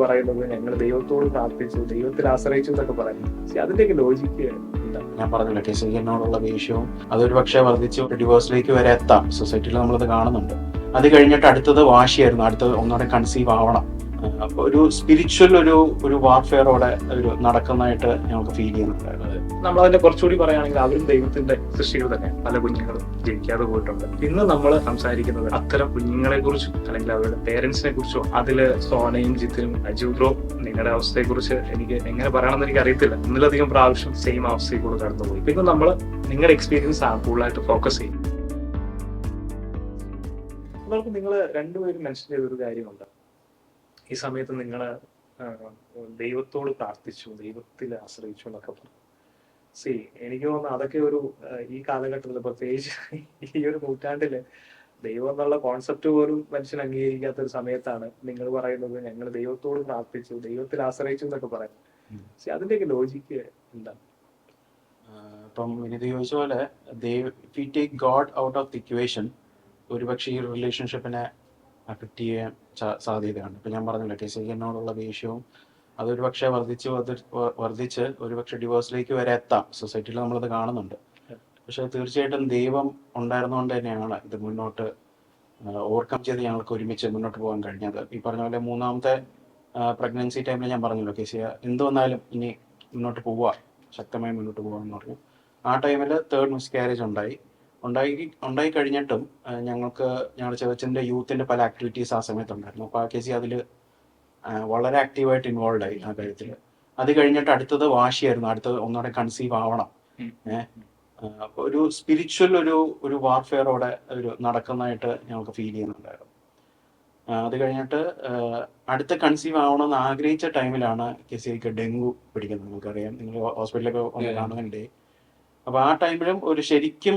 പറയുന്നത് ഞങ്ങൾ ദൈവത്തോട് പ്രാർത്ഥിച്ചു, ദൈവത്തിൽ ആശ്രയിച്ചു എന്നൊക്കെ പറയുന്നു. പക്ഷെ അതിന്റെയൊക്കെ ലോജിക്ക് എന്താ? ഞാൻ പറഞ്ഞില്ല, ടെസ്റ്റിനോടുള്ള ദേഷ്യവും അതൊരു പക്ഷേ വർദ്ധിച്ച് ഡിവോഴ്സിലേക്ക് വരെ എത്താം. സൊസൈറ്റിയിൽ നമ്മളത് കാണുന്നുണ്ട്. അത് കഴിഞ്ഞിട്ട് അടുത്തത് വാശിയായിരുന്നു, അടുത്തത് ഒന്നുകൂടെ കൺസീവ് ആവണം. അപ്പൊ ഒരു സ്പിരിച്വൽ ഒരു വാർഫെയറോടെ ഒരു നടക്കുന്നതായിട്ട് ഞങ്ങൾക്ക് ഫീൽ ചെയ്യുന്നുണ്ടായിരുന്നു. നമ്മളതിന്റെ കുറച്ചുകൂടി പറയുകയാണെങ്കിൽ അവരും ദൈവത്തിന്റെ സൃഷ്ടികൾ തന്നെ. പല കുഞ്ഞുങ്ങളും ജനിക്കാതെ പോയിട്ടുണ്ട്. ഇന്ന് നമ്മൾ സംസാരിക്കുന്നത് അത്തരം കുഞ്ഞുങ്ങളെ കുറിച്ചും അല്ലെങ്കിൽ അവരുടെ പേരൻസിനെ കുറിച്ചോ. അതില് സോനയും ജിത്തിനും അജൂബ്രോ നിങ്ങളുടെ അവസ്ഥയെ കുറിച്ച് എനിക്ക് എങ്ങനെ പറയണമെന്ന് എനിക്ക് അറിയത്തില്ല. ഒന്നിലധികം പ്രാവശ്യം സെയിം അവസ്ഥയിൽ കൂടെ കടന്നുപോയി. പിന്നെ നമ്മൾ നിങ്ങളുടെ എക്സ്പീരിയൻസ് ആണ് കൂടുതലായിട്ട് ഫോക്കസ് ചെയ്യും. നമ്മൾക്ക് നിങ്ങൾ രണ്ടുപേരും മെൻഷൻ ചെയ്തൊരു കാര്യമുണ്ട്. ഈ സമയത്ത് നിങ്ങൾ ദൈവത്തോട് പ്രാർത്ഥിച്ചു, ദൈവത്തിൽ ആശ്രയിച്ചു എന്നൊക്കെ പറഞ്ഞു. എനിക്ക് തോന്നുന്നു അതൊക്കെ ഒരു ഈ കാലഘട്ടത്തിൽ, പ്രത്യേകിച്ച് ഈ ഒരു നൂറ്റാണ്ടില് ദൈവം എന്നുള്ള കോൺസെപ്റ്റ് പോലും മനുഷ്യൻ അംഗീകരിക്കാത്ത ഒരു സമയത്താണ് നിങ്ങൾ പറയുന്നത് ഞങ്ങൾ ദൈവത്തോട് പ്രാർത്ഥിച്ചു, ദൈവത്തിൽ ആശ്രയിച്ചു എന്നൊക്കെ പറയുന്നത്. പക്ഷെ അതിന്റെയൊക്കെ ലോജിക്ക് എന്താണ്? ഇപ്പം വിനിത് ചോദിച്ച പോലെ if you take God out of the equation, ഒരുപക്ഷെ ഈ റിലേഷൻഷിപ്പിനെ അഫക്റ്റ് ചെയ്യാൻ സാധ്യതയാണ്. ഇപ്പം ഞാൻ പറഞ്ഞില്ല, ടെസ്റ്റിനോടുള്ള ദേഷ്യവും അതൊരു പക്ഷേ വർദ്ധിച്ച് ഒരുപക്ഷെ ഡിവോഴ്സിലേക്ക് വരെ എത്താം. സൊസൈറ്റിയിൽ നമ്മളത് കാണുന്നുണ്ട്. പക്ഷെ തീർച്ചയായിട്ടും ദൈവം ഉണ്ടായിരുന്നുകൊണ്ട് തന്നെയാണ് ഇത് മുന്നോട്ട് ഓവർകം ചെയ്ത് ഞങ്ങൾക്ക് ഒരുമിച്ച് മുന്നോട്ട് പോകാൻ കഴിഞ്ഞത്. ഈ പറഞ്ഞ പോലെ മൂന്നാമത്തെ പ്രഗ്നൻസി ടൈമിൽ ഞാൻ പറഞ്ഞല്ലോ, എന്ത് വന്നാലും ഇനി മുന്നോട്ട് പോവുക, ശക്തമായി മുന്നോട്ട് പോകാമെന്ന് പറഞ്ഞു. ആ ടൈമിൽ തേർഡ് മിസ്കാരേജ് ഉണ്ടായി കഴിഞ്ഞിട്ടും ഞങ്ങളുടെ ചർച്ചിൻ്റെ യൂത്തിൻ്റെ പല ആക്ടിവിറ്റീസ് ആ സമയത്തുണ്ടായിരുന്നു. അപ്പോൾ ആ കേസി അതിൽ വളരെ ആക്റ്റീവായിട്ട് ഇൻവോൾവ് ആയി ആ കാര്യത്തിൽ. അത് കഴിഞ്ഞിട്ട് അടുത്തത് വാശിയായിരുന്നു, അടുത്തത് ഒന്നുകൂടെ കൺസീവ് ആവണം. അപ്പോൾ ഒരു സ്പിരിച്വൽ ഒരു വാർഫെയറോടെ ഒരു നടക്കുന്നതായിട്ട് ഞങ്ങൾക്ക് ഫീൽ ചെയ്യുന്നുണ്ടായിരുന്നു. അത് കഴിഞ്ഞിട്ട് അടുത്ത കൺസീവ് ആവണമെന്ന് ആഗ്രഹിച്ച ടൈമിലാണ് കേസിക്ക് ഡെങ്കു പിടിക്കുന്നത്. നമുക്കറിയാം, നിങ്ങൾ ഹോസ്പിറ്റലിലൊക്കെ ഒന്ന് കാണുന്നുണ്ടേ. അപ്പോൾ ആ ടൈമിലും ശരിക്കും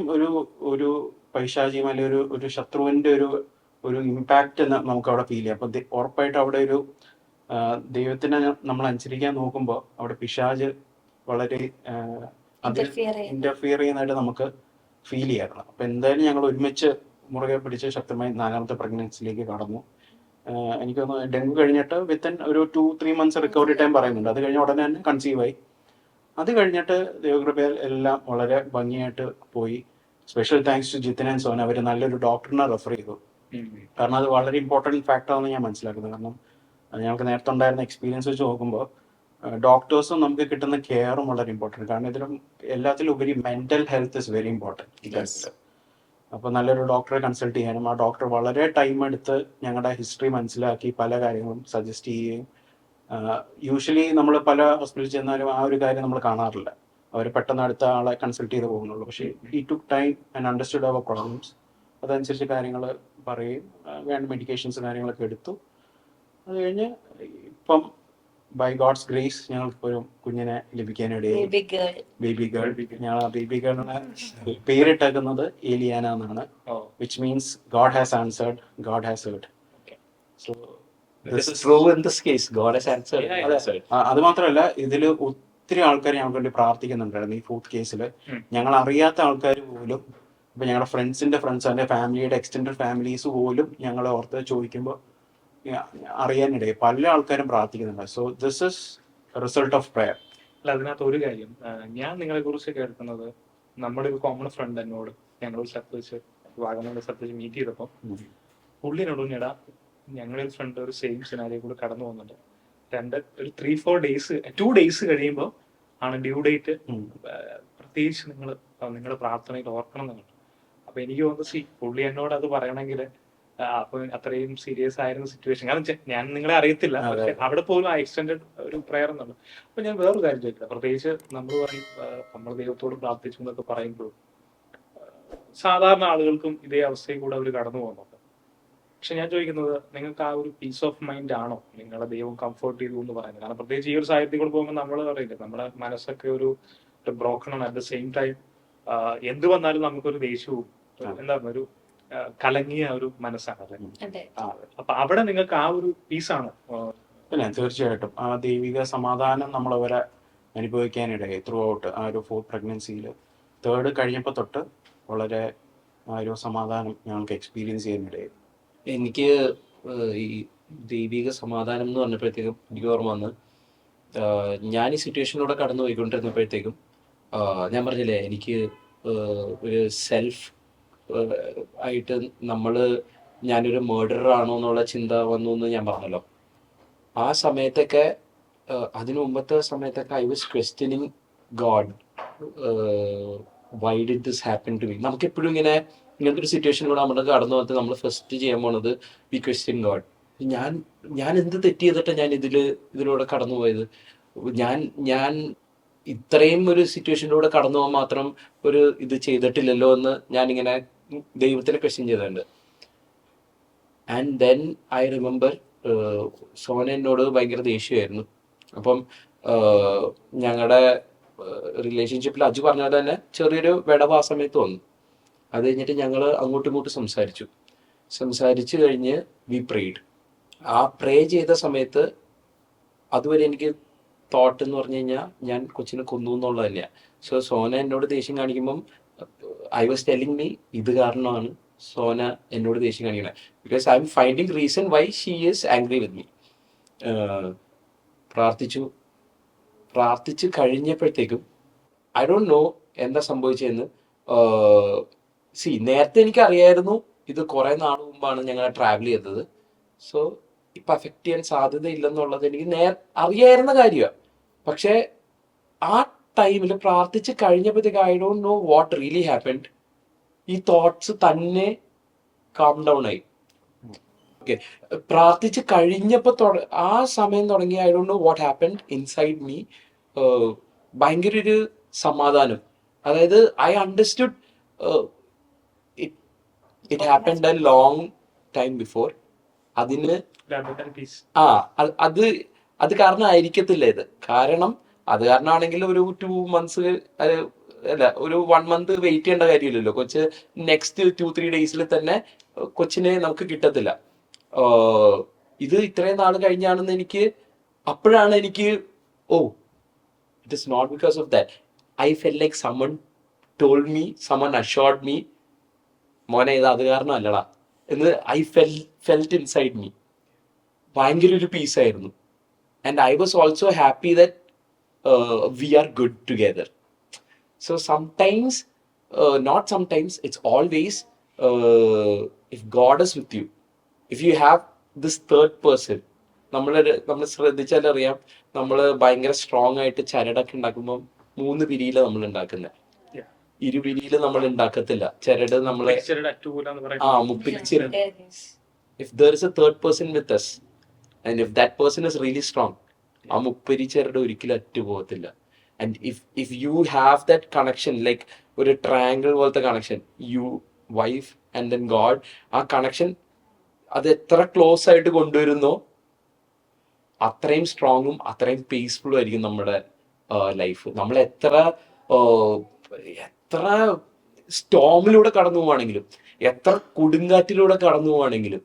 ഒരു പൈശാചികം അല്ലെങ്കിൽ ഒരു ശത്രുവിൻ്റെ ഒരു ഇമ്പാക്റ്റ് നമുക്ക് അവിടെ ഫീൽ ചെയ്യാം. അപ്പം ഉറപ്പായിട്ട് അവിടെ ദൈവത്തിനെ നമ്മൾ അനുസരിക്കാൻ നോക്കുമ്പോൾ അവിടെ പിശാച് വളരെ ഇന്റർഫിയർ ചെയ്യുന്നതായിട്ട് നമുക്ക് ഫീൽ ചെയ്യാറുണ്ട്. അപ്പം എന്തായാലും ഞങ്ങൾ ഒരുമിച്ച് മുറുകെ പിടിച്ച് ശക്തമായി 4ാമത്തെ പ്രഗ്നൻസിയിലേക്ക് കടന്നു. എനിക്ക് തോന്നുന്നു ഡെങ്കു കഴിഞ്ഞിട്ട് വിത്തിൻ ഒരു 2-3 months റിക്കവറി ടൈം പറയുന്നുണ്ട്. അത് കഴിഞ്ഞ ഉടനെ തന്നെ കൺസീവ് ആയി. അത് കഴിഞ്ഞിട്ട് ദൈവകൃപയിൽ എല്ലാം വളരെ ഭംഗിയായിട്ട് പോയി. Special thanks to Jithin and Sona. അവർ നല്ലൊരു ഡോക്ടറിനെ റെഫർ ചെയ്തു. കാരണം അത് വളരെ ഇമ്പോർട്ടൻറ്റ് ഫാക്ടറാണെന്ന് ഞാൻ മനസ്സിലാക്കുന്നത്. കാരണം ഞങ്ങൾക്ക് നേരത്തെ ഉണ്ടായിരുന്ന എക്സ്പീരിയൻസ് വെച്ച് നോക്കുമ്പോൾ ഡോക്ടേഴ്സും നമുക്ക് കിട്ടുന്ന കെയറും വളരെ ഇമ്പോർട്ടൻറ്റ്. കാരണം ഇതിലും എല്ലാത്തിലും ഉപരി mental health is very important ഈ കാര്യത്തിൽ. അപ്പോൾ നല്ലൊരു ഡോക്ടറെ കൺസൾട്ട് ചെയ്യാനും ആ ഡോക്ടർ വളരെ ടൈം എടുത്ത് ഞങ്ങളുടെ ഹിസ്റ്ററി മനസ്സിലാക്കി പല കാര്യങ്ങളും സജസ്റ്റ് ചെയ്യുകയും, യൂഷ്വലി നമ്മൾ പല ഹോസ്പിറ്റലിൽ ചെന്നാലും ആ ഒരു കാര്യം നമ്മൾ കാണാറില്ല. അവർ പെട്ടെന്ന് അടുത്ത ആളെ കൺസൾട്ട് ചെയ്ത് പോകുന്നുള്ളൂ. പക്ഷേ he took time and understood അവർ പ്രോബ്ലംസ്. അതനുസരിച്ച് കാര്യങ്ങൾ പറയുകയും വേണ്ട മെഡിക്കേഷൻസ് കാര്യങ്ങളൊക്കെ എടുത്തു. അത് കഴിഞ്ഞ് ഇപ്പം ബൈ ഗോഡ്സ് ഗ്രേസ് ഞങ്ങൾക്ക് ഒരു കുഞ്ഞിനെ ലഭിക്കാനിടയായി. Baby girl. ഞങ്ങൾ ആ ബേബി ഗേളിനെ പേരിട്ടേക്കുന്നത് ഏലിയാന എന്നാണ്. Which means God has answered, God has heard. So അത് മാത്രമല്ല, ഇതിൽ ഒത്തിരി ആൾക്കാർ ഞങ്ങൾക്ക് വേണ്ടി പ്രാർത്ഥിക്കുന്നുണ്ടായിരുന്നു. ഈ 4th കേസിൽ ഞങ്ങൾ അറിയാത്ത ആൾക്കാർ പോലും, ഇപ്പൊ ഞങ്ങളുടെ ഫ്രണ്ട്സിന്റെ ഫ്രണ്ട്സ്, അതിന്റെ ഫാമിലിയുടെ എക്സ്റ്റെൻഡഡ് ഫാമിലീസ് പോലും ഞങ്ങളെ ഓർത്ത് ചോദിക്കുമ്പോൾ അറിയാനിടയിൽ പല ആൾക്കാരും പ്രാർത്ഥിക്കുന്നുണ്ട്. So this is result of prayer. അല്ല, അതിനകത്ത് ഒരു കാര്യം ഞാൻ നിങ്ങളെ കുറിച്ച് കേൾക്കുന്നത്, നമ്മുടെ ഒരു കോമൺ ഫ്രണ്ട് എന്നോട് ഞങ്ങളൊരു സ്ഥലത്ത് വെച്ച് വാഗമണിന്റെ സ്ഥലത്ത് വെച്ച് മീറ്റ് ചെയ്തപ്പോൾ പുള്ളിനോട് ഞടാ ഞങ്ങളൊരു ഫ്രണ്ട് ഒരു സെയിം സിനാരിയോ കൂടെ കടന്നു പോകുന്നുണ്ട്. ഒരു 3-4 days 2 days കഴിയുമ്പോൾ ആണ് ഡ്യൂ ഡേറ്റ്. പ്രത്യേകിച്ച് നിങ്ങളുടെ പ്രാർത്ഥനയിൽ ഓർക്കണം എന്നുണ്ട്. അപ്പൊ എനിക്ക് തോന്നുന്നു പുള്ളി എന്നോട് അത് പറയണമെങ്കിൽ അപ്പൊ അത്രയും സീരിയസ് ആയിരുന്ന സിറ്റുവേഷൻ. കാരണം ഞാൻ നിങ്ങളെ അറിയത്തില്ല, പക്ഷെ അവിടെ പോലും ആ എക്സ്റ്റെൻഡഡ് ഒരു പ്രയർ എന്നുണ്ട്. അപ്പൊ ഞാൻ വേറൊരു കാര്യം ചോദിക്കാം. പ്രത്യേകിച്ച് നമ്മൾ പറയും നമ്മൾ ദൈവത്തോട് പ്രാർത്ഥിച്ചു എന്നൊക്കെ പറയുമ്പോഴും സാധാരണ ആളുകൾക്കും ഇതേ അവസ്ഥയിൽ കൂടെ അവർ കടന്നു പോകുന്നുണ്ട്. പക്ഷെ ഞാൻ ചോദിക്കുന്നത്, നിങ്ങൾക്ക് ആ ഒരു പീസ് ഓഫ് മൈൻഡ് ആണോ നിങ്ങളെ ദൈവം കംഫർട്ട് ചെയ്തു എന്ന് പറയുന്നത്? കാരണം പ്രത്യേകിച്ച് ഈ ഒരു സാഹചര്യത്തിൽ കൂടെ പോകുമ്പോൾ നമ്മൾ അറിയില്ല, നമ്മുടെ മനസ്സൊക്കെ ഒരു ബ്രോക്കൺ ആണ്. അറ്റ് ദ സെയിം ടൈം എന്ത് വന്നാലും നമുക്കൊരു ദേഷ്യവും എന്താണ് ഒരു കലങ്ങിയ ഒരു മനസ്സാണല്ലേ. അപ്പൊ അവിടെ നിങ്ങൾക്ക് ആ ഒരു പീസാണോ? പിന്നെ തീർച്ചയായിട്ടും ആ ദൈവിക സമാധാനം നമ്മളവരെ അനുഭവിക്കാനിടയായി ത്രൂ ഔട്ട് ആ ഒരു 4th പ്രഗ്നൻസിയിൽ. 3rd കഴിഞ്ഞപ്പോൾ തൊട്ട് വളരെ ആ ഒരു സമാധാനം ഞങ്ങൾക്ക് എക്സ്പീരിയൻസ് ചെയ്യാനിടയായി. എനിക്ക് ഈ ദൈവിക സമാധാനം എന്ന് പറഞ്ഞപ്പോഴത്തേക്കും എനിക്ക് ഓർമ്മ വന്ന് ഞാൻ ഈ സിറ്റുവേഷനിലൂടെ കടന്നു പോയിക്കൊണ്ടിരുന്നപ്പോഴത്തേക്കും ഞാൻ പറഞ്ഞില്ലേ എനിക്ക് ഒരു സെൽഫ് ആയിട്ട് ഞാനൊരു മേർഡറർ ആണോ എന്നുള്ള ചിന്ത വന്നു എന്ന് ഞാൻ പറഞ്ഞല്ലോ. ആ സമയത്തൊക്കെ അതിനു മുമ്പത്തെ സമയത്തൊക്കെ I was questioning God, why did this happen to me. നമുക്കെപ്പോഴും ഇങ്ങനത്തെ ഒരു സിറ്റുവേഷനിലൂടെ നമ്മൾ കടന്നു വന്നിട്ട് നമ്മൾ ഫസ്റ്റ് ചെയ്യാൻ പോണത് വി ക്വസ്റ്റ്യൻ ഗോഡ്. ഞാൻ ഞാൻ എന്ത് തെറ്റ് ചെയ്തിട്ടാണ് ഞാൻ ഇതിലൂടെ കടന്നു പോയത്? ഞാൻ ഞാൻ ഇത്രയും ഒരു സിറ്റുവേഷനിലൂടെ കടന്നു പോകാൻ മാത്രം ഒരു ഇത് ചെയ്തിട്ടില്ലല്ലോ എന്ന് ഞാനിങ്ങനെ ദൈവത്തിനെ ക്വസ്റ്റ്യൻ ചെയ്തിട്ടുണ്ട്. And then I remember Sona എന്നോട് ഭയങ്കര ദേഷ്യമായിരുന്നു. അപ്പം ഞങ്ങളുടെ റിലേഷൻഷിപ്പിൽ അജു പറഞ്ഞ പോലെ തന്നെ ചെറിയൊരു വിടവ് ആ സമയത്ത് വന്നു. അത് കഴിഞ്ഞിട്ട് ഞങ്ങൾ അങ്ങോട്ടും ഇങ്ങോട്ടും സംസാരിച്ചു കഴിഞ്ഞ് വി പ്രേഡ്. ആ പ്രേ ചെയ്ത സമയത്ത് അതുവരെ എനിക്ക് തോട്ട് എന്ന് പറഞ്ഞു കഴിഞ്ഞാൽ ഞാൻ കൊച്ചിനെ കൊന്നു എന്നുള്ളത് തന്നെയാണ്. സോ സോന എന്നോട് ദേഷ്യം കാണിക്കുമ്പം ഐ വാസ് ടെല്ലിങ് മീ ഇത് കാരണമാണ് സോന എന്നോട് ദേഷ്യം കാണിക്കണേ, because I M finding reason why she is angry with me. പ്രാർത്ഥിച്ചു കഴിഞ്ഞപ്പോഴത്തേക്കും ഐ ഡോണ്ട് നോ എന്താ സംഭവിച്ചതെന്ന്. നേരത്തെ എനിക്ക് അറിയായിരുന്നു ഇത് കുറെ നാൾ മുമ്പാണ് ഞങ്ങൾ ട്രാവൽ ചെയ്തത്. സോ ഇപ്പം അഫക്റ്റ് ചെയ്യാൻ സാധ്യതയില്ലെന്നുള്ളത് എനിക്ക് അറിയായിരുന്ന കാര്യമാണ്. പക്ഷേ ആ ടൈമിൽ പ്രാർത്ഥിച്ച് കഴിഞ്ഞപ്പോഴത്തേക്ക് I don't no what really happened. ഈ തോട്ട്സ് തന്നെ കാം ഡൗൺ ആയി. ഓക്കെ, പ്രാർത്ഥിച്ച് കഴിഞ്ഞപ്പോൾ ആ സമയം തുടങ്ങി I don't no what happened inside me. ഭയങ്കര ഒരു സമാധാനം. അതായത് I understood it happened A long time before. അതിന് അത് കാരണമായിരിക്കത്തില്ല ഇത്. അത് കാരണമാണെങ്കിൽ ഒരു 2 months അല്ല, ഒരു 1 month വെയിറ്റ് ചെയ്യേണ്ട കാര്യമില്ലല്ലോ. കൊച്ച് നെക്സ്റ്റ് 2-3 days തന്നെ കൊച്ചിനെ നമുക്ക് കിട്ടത്തില്ല. ഇത് ഇത്രയും നാൾ കഴിഞ്ഞാണെന്ന് അപ്പോഴാണ് എനിക്ക് it is not because of that. I felt like someone told me, someone assured me, മോനെ ഇത് അത് കാരണമല്ലടാ എന്ന് ഐ felt inside me. ഭയങ്കര ഒരു പീസായിരുന്നു. And I was also happy that we are good together. So sometimes, not sometimes, it's always, if God is with you, if you have this third person, നമ്മൾ ശ്രദ്ധിച്ചാലറിയാം, നമ്മൾ ഭയങ്കര strong ആയിട്ട് ചരടൊക്കെ ഉണ്ടാക്കുമ്പോൾ 3 പിരിയിലാണ് നമ്മൾ ഉണ്ടാക്കുന്നത്, 2 പിരിയിൽ നമ്മൾ ഉണ്ടാക്കത്തില്ല. ചരട് നമ്മളെ മുപ്പിരിച്ചിരട്. If there is a third person with us and if that person is really strong, ആ മുപ്പരി ചരട് ഒരിക്കലും അറ്റു പോകത്തില്ല. And if you have that connection, like ഒരു ട്രയാങ്കിൾ പോലത്തെ connection, you wife and then God, ആ കണക്ഷൻ അത് എത്ര ക്ലോസ് ആയിട്ട് കൊണ്ടുവരുന്നോ അത്രയും സ്ട്രോങ്ങും അത്രയും പീസ്ഫുള്ളും ആയിരിക്കും നമ്മുടെ ലൈഫ്. നമ്മൾ എത്ര സ്റ്റോമിലൂടെ കടന്നു പോവാണെങ്കിലും, എത്ര കൊടുങ്കാറ്റിലൂടെ കടന്നു പോവാണെങ്കിലും,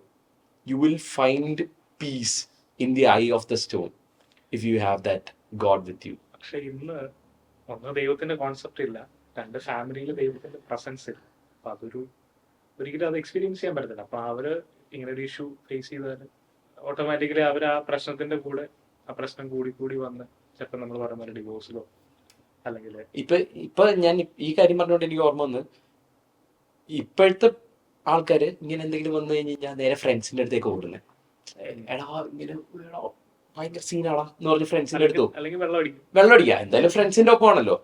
you will find peace in the eye of the stone if you have that God with you. പക്ഷെ ഇന്ന് ദൈവത്തിന്റെ കോൺസെപ്റ്റ് ഇല്ല, 2 ഫാമിലിയിൽ ദൈവത്തിന്റെ പ്രസൻസ് ഇല്ല. അപ്പൊ ഒരിക്കലും അത് എക്സ്പീരിയൻസ് ചെയ്യാൻ പറ്റത്തില്ല. അപ്പൊ അവര് ഇങ്ങനെ ഒരു ഇഷ്യൂ ഫേസ് ചെയ്താൽ ഓട്ടോമാറ്റിക്കലി അവർ ആ പ്രശ്നത്തിന്റെ കൂടെ ആ പ്രശ്നം കൂടി വന്ന് ചിലപ്പോൾ നമ്മൾ പറയുന്ന ഡിവോഴ്സിലോ അല്ലെങ്കിൽ ഇപ്പൊ ഞാൻ ഈ കാര്യം പറഞ്ഞുകൊണ്ട് എനിക്ക് ഓർമ്മ വന്ന്, ഇപ്പോഴത്തെ ആൾക്കാര് ഇങ്ങനെ എന്തെങ്കിലും വന്നു കഴിഞ്ഞാൽ നേരെ ഫ്രണ്ട്സിന്റെ അടുത്തേക്ക് ഓടുന്നത്. എടാ ഇങ്ങനെ ഭയങ്കര സീനാളാ എന്ന് പറഞ്ഞ് ഫ്രണ്ട്സിന്റെ അടുത്ത് വെള്ളം അടിക്കുക. എന്തായാലും ഫ്രണ്ട്സിന്റെ ഒപ്പമാണല്ലോ.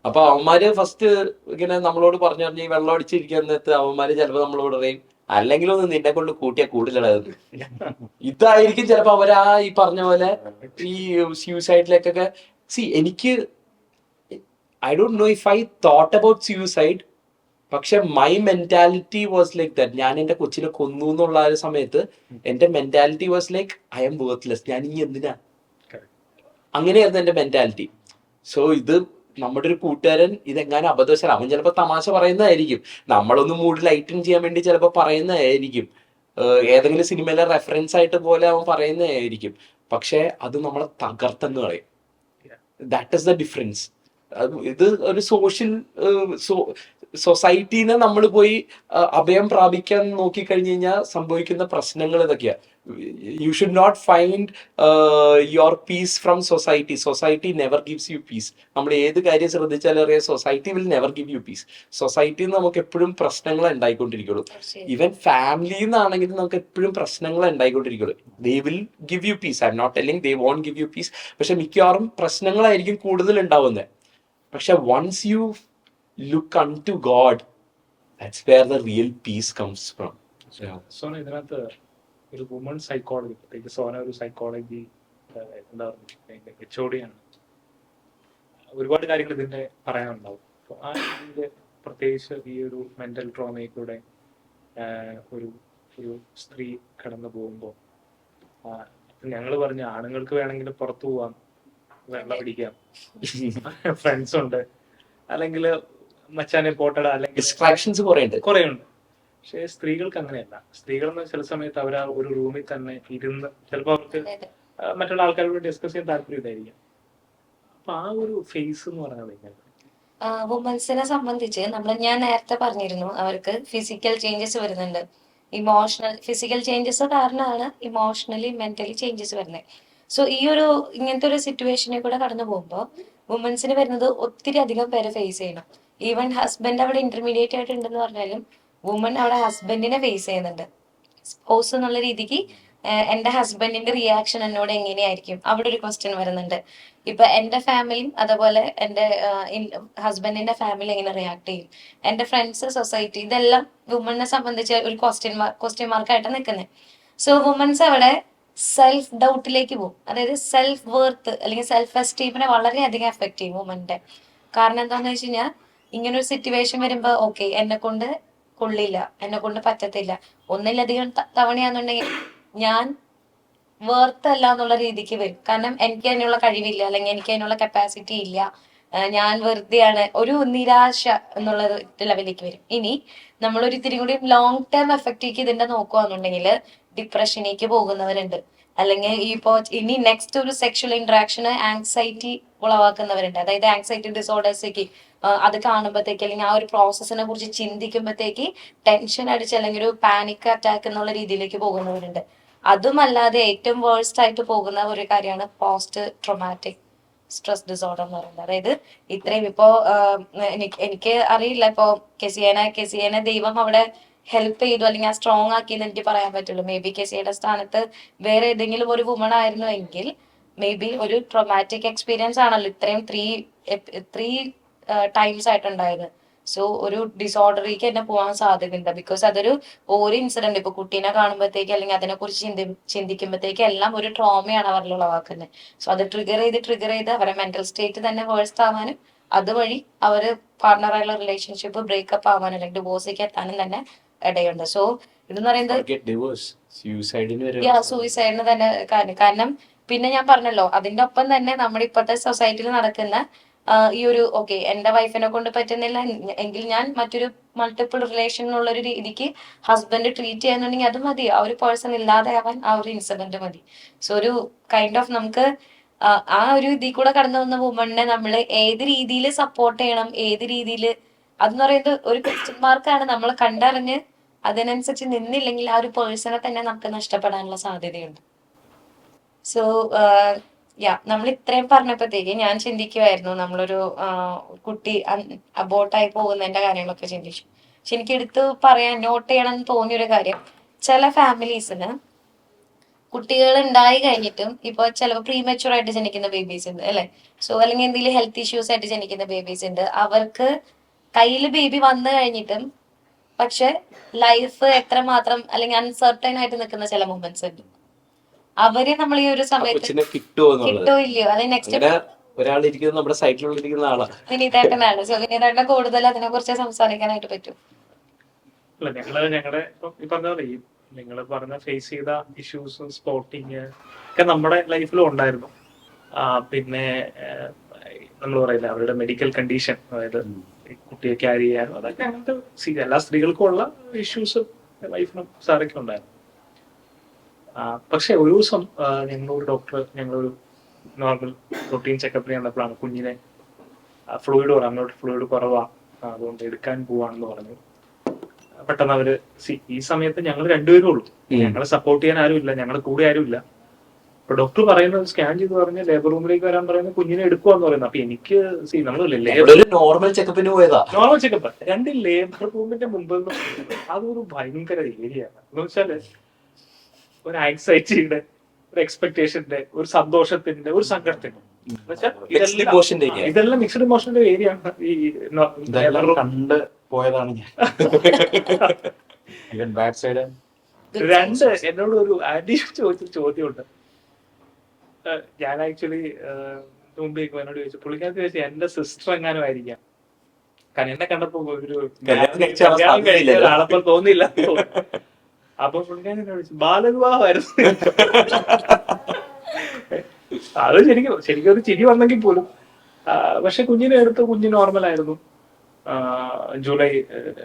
അപ്പൊ അവന്മാര് ഫസ്റ്റ് ഇങ്ങനെ നമ്മളോട് പറഞ്ഞു ഈ വെള്ളം അടിച്ചിരിക്കാൻ നേരത്ത് അവന്മാര് ചിലപ്പോ നമ്മളോട് പറയും, അല്ലെങ്കിൽ ഒന്ന് നിന്നെ കൊണ്ട് കൂട്ടിയാ കൂടുതലത്. ഇതായിരിക്കും ചിലപ്പോ അവരാ ഈ പറഞ്ഞ പോലെ ഈ സ്യൂസൈഡിലേക്കൊക്കെ. എനിക്ക് I don't know if I thought about suicide, പക്ഷെ my mentality was like that. ഞാൻ എന്റെ കൊച്ചിനെ കൊന്നു എന്നുള്ള ആ ഒരു സമയത്ത് എന്റെ mentality was like I'm worthless, ഞാൻ ഇനി എന്തിനാ, അങ്ങനെയായിരുന്നു എന്റെ മെന്റാലിറ്റി. സോ ഇത് നമ്മുടെ ഒരു കൂട്ടുകാരൻ ഇതെങ്ങാനും അബദ്ധവശാൽ അവൻ ചിലപ്പോൾ തമാശ പറയുന്നതായിരിക്കും, നമ്മളൊന്ന് മൂഡ് ലൈറ്റൻ ചെയ്യാൻ വേണ്ടി ചിലപ്പോൾ പറയുന്നതായിരിക്കും, ഏതെങ്കിലും സിനിമയിലെ റെഫറൻസ് ആയിട്ട് പോലെ അവൻ പറയുന്നതായിരിക്കും, പക്ഷെ അത് നമ്മളെ തകർത്തെന്ന് പറയും. That is the difference. ഇത് ഒരു സൊസൈറ്റീനെ നമ്മൾ പോയി അഭയം പ്രാപിക്കാൻ നോക്കിക്കഴിഞ്ഞു കഴിഞ്ഞാൽ സംഭവിക്കുന്ന പ്രശ്നങ്ങൾ ഇതൊക്കെയാ. You should not find your peace from society. Society never gives you peace. നമ്മൾ ഏത് കാര്യം ശ്രദ്ധിച്ചാലും അറിയാം, society will never give you peace. സൊസൈറ്റിയിൽ നമുക്ക് എപ്പോഴും പ്രശ്നങ്ങൾ ഉണ്ടായിക്കൊണ്ടിരിക്കുള്ളൂ. ഈവൻ ഫാമിലിയിൽ നിന്നാണെങ്കിലും നമുക്ക് എപ്പോഴും പ്രശ്നങ്ങൾ ഉണ്ടായിക്കൊണ്ടിരിക്കുള്ളൂ. They will give you peace. I'm not telling they won't give you peace. പക്ഷെ മിക്കവാറും പ്രശ്നങ്ങളായിരിക്കും കൂടുതൽ ഉണ്ടാവുന്നത്. പക്ഷെ once you look unto God, that's where the real peace comes from. Sona, ഇതിനകത്ത് ഒരു വുമൺ സൈക്കോളജി, പ്രത്യേകിച്ച് സോന ഒരു സൈക്കോളജി എന്താ പറയുക HOD ആണ്. ഒരുപാട് കാര്യങ്ങൾ ഇതിന്റെ പറയാനുണ്ടാവും. അപ്പൊ ആ രീതിയിൽ പ്രത്യേകിച്ച് ഈ ഒരു മെന്റൽ ട്രോമയിലൂടെ ഒരു ഒരു സ്ത്രീ കടന്നു പോകുമ്പോൾ ഞങ്ങൾ പറഞ്ഞ ആണുങ്ങൾക്ക് വേണമെങ്കിൽ പുറത്തു പോവാം, വെള്ളം പിടിക്കാം, ഫ്രണ്ട്സ് ഉണ്ട്, അല്ലെങ്കിൽ മച്ചാനെ പോട്ടടാ, അല്ലെങ്കിൽ ഡിസ്ട്രാക്ഷൻസ് കുറെ ഉണ്ട്. പക്ഷെ സ്ത്രീകൾക്ക് അങ്ങനെയല്ല. സ്ത്രീകളെന്ന് ചില സമയത്ത് അവർ ആ ഒരു റൂമിൽ തന്നെ ഇരുന്ന് ചിലപ്പോൾ അവർക്ക് മറ്റുള്ള ആൾക്കാരോട് ഡിസ്കസ് ചെയ്യാൻ താല്പര്യമില്ലായിരിക്കും. അപ്പൊ ആ ഒരു ഫേസ് എന്ന് പറയുന്നത് വുമൻസിനെ സംബന്ധിച്ച് ഞാൻ നേരത്തെ പറഞ്ഞിരുന്നു, അവർക്ക് ഫിസിക്കൽ ചേഞ്ചസ് വരുന്നുണ്ട്. ഫിസിക്കൽ ചേഞ്ചസ് കാരണമാണ് ഇമോഷണലി മെന്റലി ചേഞ്ചസ് വരുന്നത്. സോ ഇങ്ങനത്തെ ഒരു സിറ്റുവേഷനിൽ കൂടെ കടന്നു പോകുമ്പോൾ വുമൻസിന് വരുന്നത് ഒത്തിരി അധികം പേരെ ഫേസ് ചെയ്യണം. ഈവൻ ഹസ്ബൻഡ് അവിടെ ഇന്റർമീഡിയറ്റ് ആയിട്ടുണ്ടെന്ന് പറഞ്ഞാലും വുമൻ അവിടെ ഹസ്ബൻഡിനെ ഫേസ് ചെയ്യുന്നുണ്ട്. സ്പോസ് എന്നുള്ള രീതിക്ക് എന്റെ ഹസ്ബൻഡിന്റെ റിയാക്ഷൻ എന്നോട് എങ്ങനെയായിരിക്കും, അവിടെ ഒരു ക്വസ്റ്റ്യൻ വരുന്നുണ്ട്. ഇപ്പൊ എന്റെ ഫാമിലിയും അതുപോലെ എന്റെ ഹസ്ബൻഡിന്റെ ഫാമിലി എങ്ങനെ റിയാക്ട് ചെയ്യും, എന്റെ ഫ്രണ്ട്സ്, സൊസൈറ്റി, ഇതെല്ലാം വുമണിനെ സംബന്ധിച്ച് ഒരു ക്വസ്റ്റ്യൻ മാർക്കായിട്ട് നിൽക്കുന്നത്. സോ വുമൻസ് അവിടെ സെൽഫ് ഡൗട്ടിലേക്ക് പോകും. അതായത് സെൽഫ് വർത്ത് അല്ലെങ്കിൽ സെൽഫ് എസ്റ്റീമിനെ വളരെയധികം എഫക്ട് ചെയ്യും വുമന്റെ. കാരണം എന്താന്ന് വെച്ച് കഴിഞ്ഞാൽ ഇങ്ങനെ ഒരു സിറ്റുവേഷൻ വരുമ്പോ ഓക്കെ, എന്നെ കൊണ്ട് കൊള്ളില്ല, എന്നെ കൊണ്ട് പറ്റത്തില്ല, ഒന്നിലധികം തവണയാണെന്നുണ്ടെങ്കിൽ ഞാൻ വേർത്തല്ല എന്നുള്ള രീതിക്ക് വരും. കാരണം എനിക്ക് അതിനുള്ള കഴിവില്ല, അല്ലെങ്കിൽ എനിക്ക് അതിനുള്ള കപ്പാസിറ്റി ഇല്ല, ഞാൻ വെറുതെയാണ്, ഒരു നിരാശ എന്നുള്ള ലെവലിലേക്ക് വരും. ഇനി നമ്മളൊരു ഇത്തിരി കൂടി ലോങ് ടേം എഫക്റ്റേക്ക് ഇതിന്റെ നോക്കുകയാണെന്നുണ്ടെങ്കിൽ ഡിപ്രഷനിലേക്ക് പോകുന്നവരുണ്ട്. അല്ലെങ്കിൽ ഇനി നെക്സ്റ്റ് ഒരു സെക്ഷൽ ഇന്ററാക്ഷന് ആങ്സൈറ്റി ഉളവാക്കുന്നവരുണ്ട്. അതായത് ആങ്സൈറ്റി ഡിസോർഡേഴ്സേക്ക് അത് കാണുമ്പോഴത്തേക്ക് അല്ലെങ്കിൽ ആ ഒരു പ്രോസസ്സിനെ കുറിച്ച് ചിന്തിക്കുമ്പോഴത്തേക്ക് ടെൻഷൻ അടിച്ച് അല്ലെങ്കിൽ ഒരു പാനിക് അറ്റാക്ക് എന്നുള്ള രീതിയിലേക്ക് പോകുന്നവരുണ്ട്. അതുമല്ലാതെ ഏറ്റവും വേഴ്സ്റ്റ് ആയിട്ട് പോകുന്ന ഒരു കാര്യമാണ് പോസ്റ്റ് ട്രോമാറ്റിക് സ്ട്രെസ് ഡിസോർഡർ എന്ന് പറയുന്നത്. അതായത് ഇത്രയും എനിക്ക് അറിയില്ല, ഇപ്പോ കെസിയനെ ദൈവം അവിടെ ഹെൽപ്പ് ചെയ്തു അല്ലെങ്കിൽ ആ സ്ട്രോങ് ആക്കിയെന്ന് എനിക്ക് പറയാൻ പറ്റുള്ളൂ. മേ ബി കെസിയുടെ സ്ഥാനത്ത് വേറെ ഏതെങ്കിലും ഒരു വുമൺ ആയിരുന്നു എങ്കിൽ മേ ബി ഒരു ട്രോമാറ്റിക് എക്സ്പീരിയൻസ് ആണല്ലോ ഇത്രയും ത്രീ ടൈംസ് ആയിട്ടുണ്ടായത്. സോ ഒരു ഡിസോർഡറിലേക്ക് തന്നെ പോകാൻ സാധ്യതയുണ്ട്. ബിക്കോസ് അതൊരു ഇൻസിഡന്റ് ഇപ്പൊ കുട്ടീനെ കാണുമ്പോഴത്തേക്ക് അല്ലെങ്കിൽ അതിനെ കുറിച്ച് ചിന്തിക്കുമ്പോഴത്തേക്ക് എല്ലാം ഒരു ട്രോമയാണ് അവരിൽ ഉളവാക്കുന്നത്. സോ അത് ട്രിഗർ ചെയ്ത് അവരെ മെന്റൽ സ്റ്റേറ്റ് തന്നെ വേഴ്സ്റ്റ് ആവാനും അതുവഴി അവര് പാർട്ണറായുള്ള റിലേഷൻഷിപ്പ് ബ്രേക്കപ്പ് ആവാനും അല്ലെങ്കിൽ ഡിവോഴ്സിലേക്ക് എത്താനും തന്നെ ഇടയുണ്ട്. സോ ഇതെന്ന് പറയുന്നത് സൂയിസൈഡിന് തന്നെ കാരണം പിന്നെ ഞാൻ പറഞ്ഞല്ലോ, അതിന്റെ ഒപ്പം തന്നെ നമ്മുടെ ഇപ്പോഴത്തെ സൊസൈറ്റിയിൽ നടക്കുന്ന ഈ ഒരു ഓക്കെ, എന്റെ വൈഫിനെ കൊണ്ട് പറ്റുന്നില്ല എങ്കിൽ ഞാൻ മറ്റൊരു മൾട്ടിപ്പിൾ റിലേഷൻ എന്നുള്ള ഒരു രീതിക്ക് ഹസ്ബൻഡ് ട്രീറ്റ് ചെയ്യുന്നുണ്ടെങ്കിൽ അത് മതി, ആ ഒരു പേഴ്സൺ ഇല്ലാതെയാവാൻ ആ ഒരു ഇൻസിഡന്റ് മതി. സോ ഒരു കൈൻഡ് ഓഫ് നമുക്ക് ആ ഒരു ഇതിൽ കൂടെ കടന്നു വന്ന വുമണിനെ നമ്മൾ ഏത് രീതിയിൽ സപ്പോർട്ട് ചെയ്യണം, ഏത് രീതിയിൽ അതെന്ന് പറയുന്നത് ഒരു ക്വസ്റ്റ്യൻ മാർക്കാണ്. നമ്മൾ കണ്ടറിഞ്ഞ് അതിനനുസരിച്ച് നിന്നില്ലെങ്കിൽ ആ ഒരു പേഴ്സണെ തന്നെ നമുക്ക് നഷ്ടപ്പെടാനുള്ള സാധ്യതയുണ്ട്. സോ നമ്മൾ ഇത്രയും പറഞ്ഞപ്പോഴത്തേക്ക് ഞാൻ ചിന്തിക്കുമായിരുന്നു, നമ്മളൊരു കുട്ടി അബോർട്ടായി പോകുന്നതിന്റെ കാര്യങ്ങളൊക്കെ ചിന്തിച്ചു. പക്ഷെ എനിക്ക് എടുത്ത് പറയാൻ നോട്ട് ചെയ്യണം എന്ന് തോന്നിയൊരു കാര്യം, ചില ഫാമിലീസിന് കുട്ടികൾ ഉണ്ടായി കഴിഞ്ഞിട്ടും ഇപ്പൊ ചിലപ്പോൾ പ്രീമച്യൂർ ആയിട്ട് ജനിക്കുന്ന ബേബീസ് ഉണ്ട് അല്ലെ. സോ അല്ലെങ്കിൽ എന്തെങ്കിലും ഹെൽത്ത് ഇഷ്യൂസ് ആയിട്ട് ജനിക്കുന്ന ബേബീസ് ഉണ്ട്. അവർക്ക് കയ്യിൽ ബേബി വന്നു കഴിഞ്ഞിട്ടും പക്ഷെ ലൈഫ് എത്രമാത്രം അല്ലെങ്കിൽ അൺസർട്ടൈൻ ആയിട്ട് നിൽക്കുന്ന ചില മൊമെന്റ്സ് ഉണ്ട്. അവരെ നമ്മൾ ഈ ഒരു സമയത്ത് കിട്ടോ ഇല്ലയോ, അത് നെക്സ്റ്റ് ഒരാളിരിക്കുന്നത് നമ്മുടെ സൈറ്റിലുള്ള ആളാണ് വിനീതേട്ടനാണ്. സോ വിനീതേട്ടനെ കൂടുതൽ അതിനെ കുറിച്ച് സംസാരിക്കാനായിട്ട് പറ്റും. അല്ല, ഞങ്ങളുടെ ഈ പറഞ്ഞ പോലെ നിങ്ങൾ പറഞ്ഞ ഫേസ് ചെയ്ത ഇഷ്യൂസ് സ്പോട്ടിങ് ഒക്കെ നമ്മുടെ ലൈഫിലും ഉണ്ടായിരുന്നു. പിന്നെ നമ്മൾ പറയില്ല അവരുടെ മെഡിക്കൽ കണ്ടീഷൻ, അതായത് കുട്ടിയെ ക്യാരി ചെയ്യാനും അതൊക്കെ അങ്ങനത്തെ എല്ലാ സ്ത്രീകൾക്കും ഉള്ള ഇഷ്യൂസ് വൈഫിനും സാറൊക്കെ ഉണ്ടായിരുന്നു. പക്ഷെ ഒരു ദിവസം ഞങ്ങളൊരു ഡോക്ടർ ഞങ്ങളൊരു നോർമൽ റൊട്ടീൻ ചെക്കപ്പ് ചെയ്യാൻ വന്നപ്പോഴാണ് കുഞ്ഞിനെ ഫ്ലൂയിഡ് അങ്ങോട്ട് ഫ്ലൂയിഡ് കുറവാ, അതുകൊണ്ട് എടുക്കാൻ പോവാണെന്ന് പറഞ്ഞു. പെട്ടെന്ന് അവര് ഈ സമയത്ത് ഞങ്ങൾ രണ്ടുപേരും ഉള്ളൂ, ഞങ്ങളെ സപ്പോർട്ട് ചെയ്യാൻ ആരും ഇല്ല, ഞങ്ങളുടെ കൂടെ ആരും ഇല്ല. അപ്പൊ ഡോക്ടർ പറയുന്നത് സ്കാൻ ചെയ്ത് പറഞ്ഞ് ലേബർ റൂമിലേക്ക് വരാൻ പറയുന്നത് കുഞ്ഞിനെ എടുക്കുവാന്ന് പറയുന്നത്. അപ്പൊ എനിക്ക് നമ്മളൊരു നോർമൽ ചെക്കപ്പിന് പോയതാ. നോർമൽ ചെക്കപ്പ് 2 ലേബർ റൂമിന്റെ മുമ്പ് അതൊരു ഭയങ്കര ഏരിയ ആണ്. എന്ന് വെച്ചാല് ഒരു ആങ്സൈറ്റിയുടെ, ഒരു എക്സ്പെക്ടേഷന്റെ, ഒരു സന്തോഷത്തിന്റെ, ഒരു സങ്കടത്തിന്റെ, ഇതെല്ലാം മിക്സ്ഡ് ഇമോഷന്റെ ഏരിയ ആണ് ഈ ഇതെല്ലാം കണ്ട് പോയതാണ് ഞാൻ. Bad side. രണ്ട് എന്നോട് ഒരു ആന്റി ചോദിച്ച ചോദ്യമുണ്ട്. ഞാൻ ആക്ച്വലി മുമ്പേക്ക് എന്നോട് ചോദിച്ചു, പുള്ളിക്കാരത്തി ചോദിച്ചു എന്റെ സിസ്റ്റർ എങ്ങാനും ആയിരിക്കാം, കാരണം എന്നെ കണ്ടപ്പോ ഒരു കല്യാണം കഴിച്ച ഒരാളപ്പം തോന്നിയില്ല. അപ്പൊ പുള്ളിക്കാരൻ എന്നോട് ചോദിച്ചു ബാലവിവാഹമായിരുന്നു. അത് ശരിക്കും ഒരു ചിരി വന്നെങ്കിൽ പോലും. പക്ഷെ കുഞ്ഞിനെ എടുത്ത് കുഞ്ഞ് നോർമൽ ആയിരുന്നു. ജൂലൈ